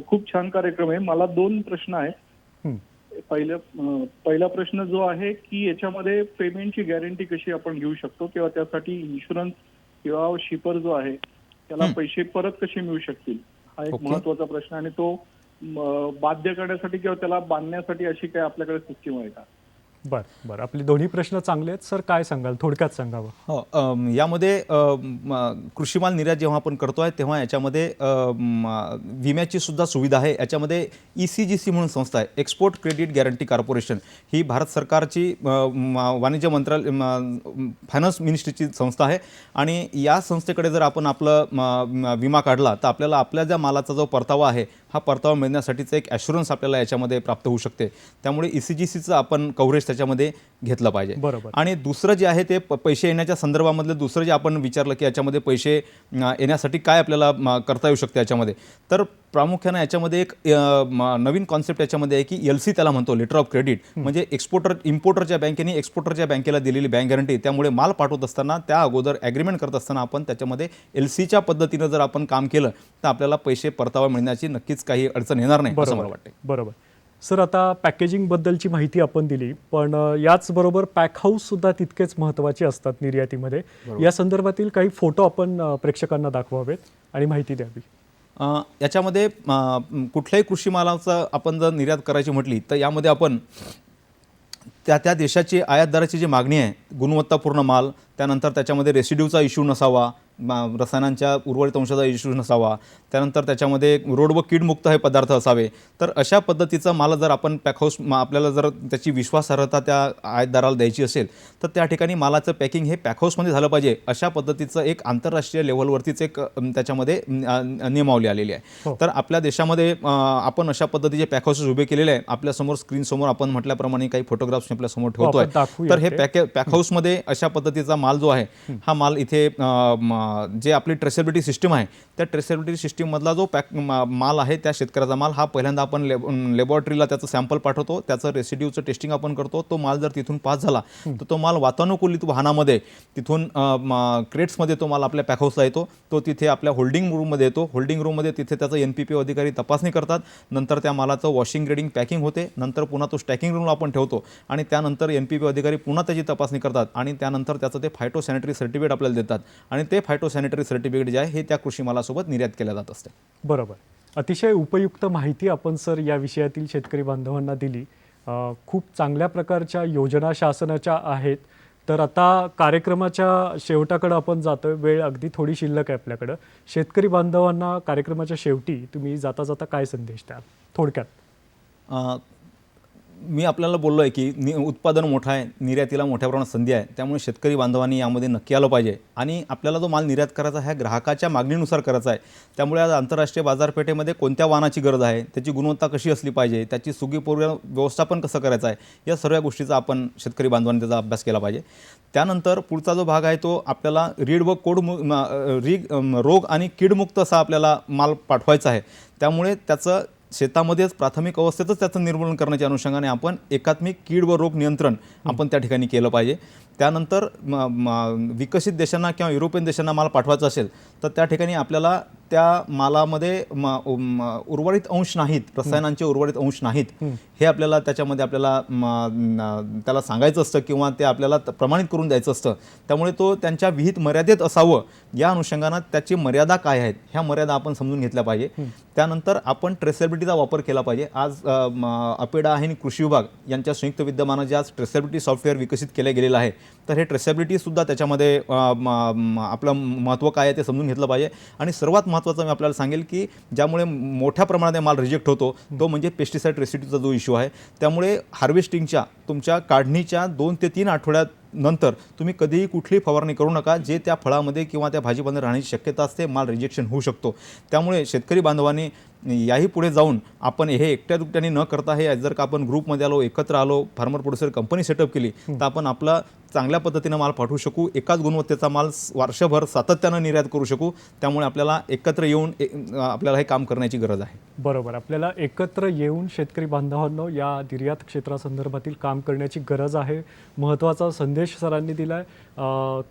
खूप छान कार्यक्रम आहे. मला 2 प्रश्न आहेत. पहिला प्रश्न जो आहे की याच्यामध्ये पेमेंटची गॅरंटी कशी आपण घेऊ शकतो किंवा त्यासाठी इन्शुरन्स किंवा शिपर जो आहे त्याला पैसे परत कसे मिळू शकतील, हा एक महत्वाचा प्रश्न. आणि तो बाध्य करण्यासाठी किंवा त्याला बांधण्यासाठी अशी काय आपल्याकडे सिस्टीम आहे का? बरं आपले दोन्ही प्रश्न चांगले आहेत सर. काय सांगाल, थोडक्यात सांगावं? हो, यामध्ये कृषी माल निर्यात जेव्हा आपण करतोय तेव्हा याच्यामध्ये विम्याची सुद्धा सुविधा आहे. याच्यामध्ये ECGC म्हणून संस्था आहे, एक्सपोर्ट क्रेडिट गॅरंटी कॉर्पोरेशन. ही भारत सरकारची वाणिज्य मंत्रालय फायनान्स मिनिस्ट्रीची संस्था आहे आणि या संस्थेकडे जर आपण आपलं विमा काढला तर आपल्याला आपल्या ज्या मालाचा जो परतावा आहे हा परतावा मिळण्यासाठीचं एक ॲश्युरन्स आपल्याला याच्यामध्ये प्राप्त होऊ शकते. त्यामुळे ECGCचं आपण कव्हरेज त्याच्यामध्ये घेतलं पाहिजे. बरोबर. आणि दुसरं जे आहे ते पैसे येण्याच्या संदर्भामधलं दुसरं जे आपण विचारलं की याच्यामध्ये पैसे येण्यासाठी काय आपल्याला करता येऊ शकते याच्यामध्ये, तर प्रामुख्याने याच्यामध्ये एक नवीन कॉन्सेप्ट याच्यामध्ये आहे की LC त्याला म्हणतो, लेटर ऑफ क्रेडिट. म्हणजे इम्पोर्टरच्या बँकेने एक्सपोर्टरच्या बँकेला दिलेली बँक गॅरंटी. त्यामुळे माल पाठवत असताना त्या अगोदर ॲग्रीमेंट करत असताना आपण त्याच्यामध्ये LCच्या पद्धतीनं जर आपण काम केलं तर आपल्याला पैसे परतावा मिळण्याची नक्कीच काही अडचण येणार नाही असं मला वाटते. बरोबर सर. आता पॅकेजिंगबद्दलची माहिती आपण दिली, पण याचबरोबर पॅक हाऊससुद्धा तितकेच महत्त्वाचे असतात निर्यातीमध्ये. या संदर्भातील काही फोटो आपण प्रेक्षकांना दाखवावेत आणि माहिती द्यावी. याच्यामध्ये कुठल्याही कृषी मालाचं आपण जर निर्यात करायची म्हटली तर यामध्ये आपण त्या देशाची आयातदाराची जी मागणी आहे, गुणवत्तापूर्ण माल, त्यानंतर त्याच्यामध्ये रेसिड्यूचा इश्यू नसावा, रसायनांच्या उर्वरित अंशाचा इश्यू नसावा, त्यानंतर त्याच्यामध्ये रोड व कीडमुक्त हे पदार्थ असावे. तर अशा पद्धतीचा माल जर आपण पॅकहाऊस आपल्याला जर त्याची विश्वासार्हता त्या आयातदाराला द्यायची असेल तर त्या ठिकाणी मालाचं पॅकिंग हे पॅकहाऊसमध्ये झालं पाहिजे. अशा पद्धतीचं एक आंतरराष्ट्रीय लेव्हलवरतीच एक त्याच्यामध्ये नियमावली आलेली आहे. तर आपल्या देशामध्ये आपण अशा पद्धतीचे पॅकहाऊसेस उभे केलेले आहे. आपल्यासमोर स्क्रीनसमोर आपण म्हटल्याप्रमाणे काही फोटोग्राफ्स आपल्यासमोर ठेवतोय. तर हे पॅकहाऊसमध्ये अशा पद्धतीचा माल जो आहे हा माल इथे जे आपली ट्रेसेबिलिटी सिस्टीम आहे त्या ट्रेसेबिलिटी सिस्टीममधला जो माल आहे त्या शेतकऱ्याचा माल हा पहिल्यांदा आपण लॅबॉरेटरीला त्याचं सॅम्पल पाठवतो, त्याचं रेसिड्यूचं टेस्टिंग आपण करतो. तो माल जर तिथून पास झाला तर तो माल वातानुकूलित वाहनामध्ये तिथून क्रेट्समध्ये तो माल आपल्या पॅकहाऊसला येतो. तो तिथे आपल्या होल्डिंग रूममध्ये येतो. होल्डिंग रूममध्ये तिथे त्याचं NPPO अधिकारी तपासणी करतात. नंतर त्या मालाचं वॉशिंग ग्रेडिंग पॅकिंग होते. नंतर पुन्हा तो स्टॅकिंग रूमला आपण ठेवतो आणि त्यानंतर NPPO अधिकारी पुन्हा त्याची तपासणी करतात आणि त्यानंतर त्याचं ते फायटोसॅनिटरी सर्टिफिकेट आपल्याला देतात आणि ते फायटोसॅनिटरी सर्टिफिकेट जे आहे हे त्या कृषी मालासोबत निर्यात केलं जात असते. बरोबर. अतिशय उपयुक्त माहिती आपण सर या विषयातील शेतकरी बांधवांना दिली. खूप चांगल्या प्रकारच्या योजना शासनाच्या आहेत. तर आता कार्यक्रमाच्या शेवटाकडे आपण जातोय. वेळ अगदी थोडी शिल्लक आहे आपल्याकडं. शेतकरी बांधवांना कार्यक्रमाच्या शेवटी तुम्ही जाता जाता काय संदेश द्याल थोडक्यात? मी आपल्याला बोललो आहे की उत्पादन मोठं आहे, निर्यातीला मोठ्या प्रमाणात संधी आहे. त्यामुळे शेतकरी बांधवांनी यामध्ये नक्की आलं पाहिजे आणि आपल्याला जो माल निर्यात करायचा ह्या ग्राहकाच्या मागणीनुसार करायचा आहे. त्यामुळे आज आंतरराष्ट्रीय बाजारपेठेमध्ये कोणत्या वाहनाची गरज आहे, त्याची गुणवत्ता कशी असली पाहिजे, त्याची सुगीपूर्व व्यवस्थापन कसं करायचं आहे, या सर्व गोष्टीचा आपण शेतकरी बांधवांनी त्याचा अभ्यास केला पाहिजे. त्यानंतर पुढचा जो भाग आहे तो आपल्याला रोग आणि कीडमुक्त असा आपल्याला माल पाठवायचा आहे. त्यामुळे त्याचं शेतामध्येच प्राथमिक अवस्थेतच त्याचं निर्मूलन करण्याच्या अनुषंगाने आपण एकात्मिक कीड व रोग नियंत्रण आपण त्या ठिकाणी केलं पाहिजे. त्यानंतर विकसित देशांना किंवा युरोपियन देशांना माल पाठवायचा असेल तर त्या ठिकाणी आपल्याला त्या मालामध्ये उर्वरित अंश नाहीत, रसायनांचे उर्वरित अंश नाहीत हे आपल्याला त्याच्यामध्ये आपल्याला त्याला सांगायचं असतं किंवा ते आपल्याला प्रमाणित करून द्यायचं असतं. त्यामुळे तो त्यांच्या विहित मर्यादेत असावं या अनुषंगानं त्याची मर्यादा काय आहेत ह्या मर्यादा आपण समजून घेतल्या पाहिजे. त्यानंतर आपण ट्रेसेबिलिटीचा वापर केला पाहिजे. आज अपेडा आणि कृषी विभाग यांच्या संयुक्त विद्यमानं जे आज ट्रेसेबिलिटी सॉफ्टवेअर विकसित केलं गेलेलं आहे तर हे ट्रेसेबिलिटीसुद्धा त्याच्यामध्ये आपलं महत्त्व काय आहे ते समजून घेतलं पाहिजे. आणि सर्वात महत्त्वाचं मी आपल्याला सांगेल की ज्यामुळे मोठ्या प्रमाणात माल रिजेक्ट होतो तो म्हणजे पेस्टिसाइड रेसिड्यूचा जो इश्यू आहे. त्यामुळे हार्वेस्टिंगच्या तुमच्या काढणीच्या 2 ते 3 आठवड्यात नंतर तुम्ही कधीही कुठलीही फवारणी करू नका. जे त्या फळामध्ये किंवा त्या भाजीमध्ये राहण्याची शक्यता असते, माल रिजेक्शन होऊ शकतो. त्यामुळे शेतकरी बांधवांनी याही पुढे जाऊन आपण हे एकट्या दुकट्याने न करता हे जर का आपण ग्रुपमध्ये आलो, एकत्र आलो, फार्मर प्रोड्युसर कंपनी सेटअप केली तर आपण आपला चांगल्या पद्धतीनं माल पाठवू शकू, एकाच गुणवत्तेचा माल वर्षभर सातत्यानं निर्यात करू शकू. त्यामुळे आपल्याला एकत्र येऊन आपल्याला हे काम करण्याची गरज आहे. बरोबर. आपल्याला एकत्र येऊन शेतकरी बांधवांनो या निर्यात क्षेत्रासंदर्भातील काम करण्याची गरज आहे. महत्त्वाचा संदेश सरांनी दिला आहे.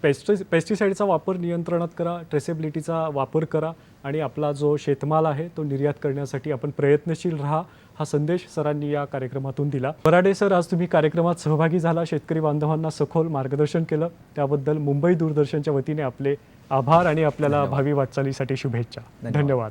पेस्टिसाईडचा वापर नियंत्रणात करा, ट्रेसेबिलिटीचा वापर करा आणि आपला जो शेतमाल आहे तो निर्यात करण्यासाठी आपण प्रयत्नशील राहा, हा संदेश सरांनी या कार्यक्रमातून दिला. बराडे सर, आज तुम्ही कार्यक्रमात सहभागी झाला, शेतकरी बांधवांना सखोल मार्गदर्शन केलं, त्याबद्दल मुंबई दूरदर्शनच्या वतीने आपले आभार आणि आपल्याला भावी वाटचालीसाठी शुभेच्छा. धन्यवाद.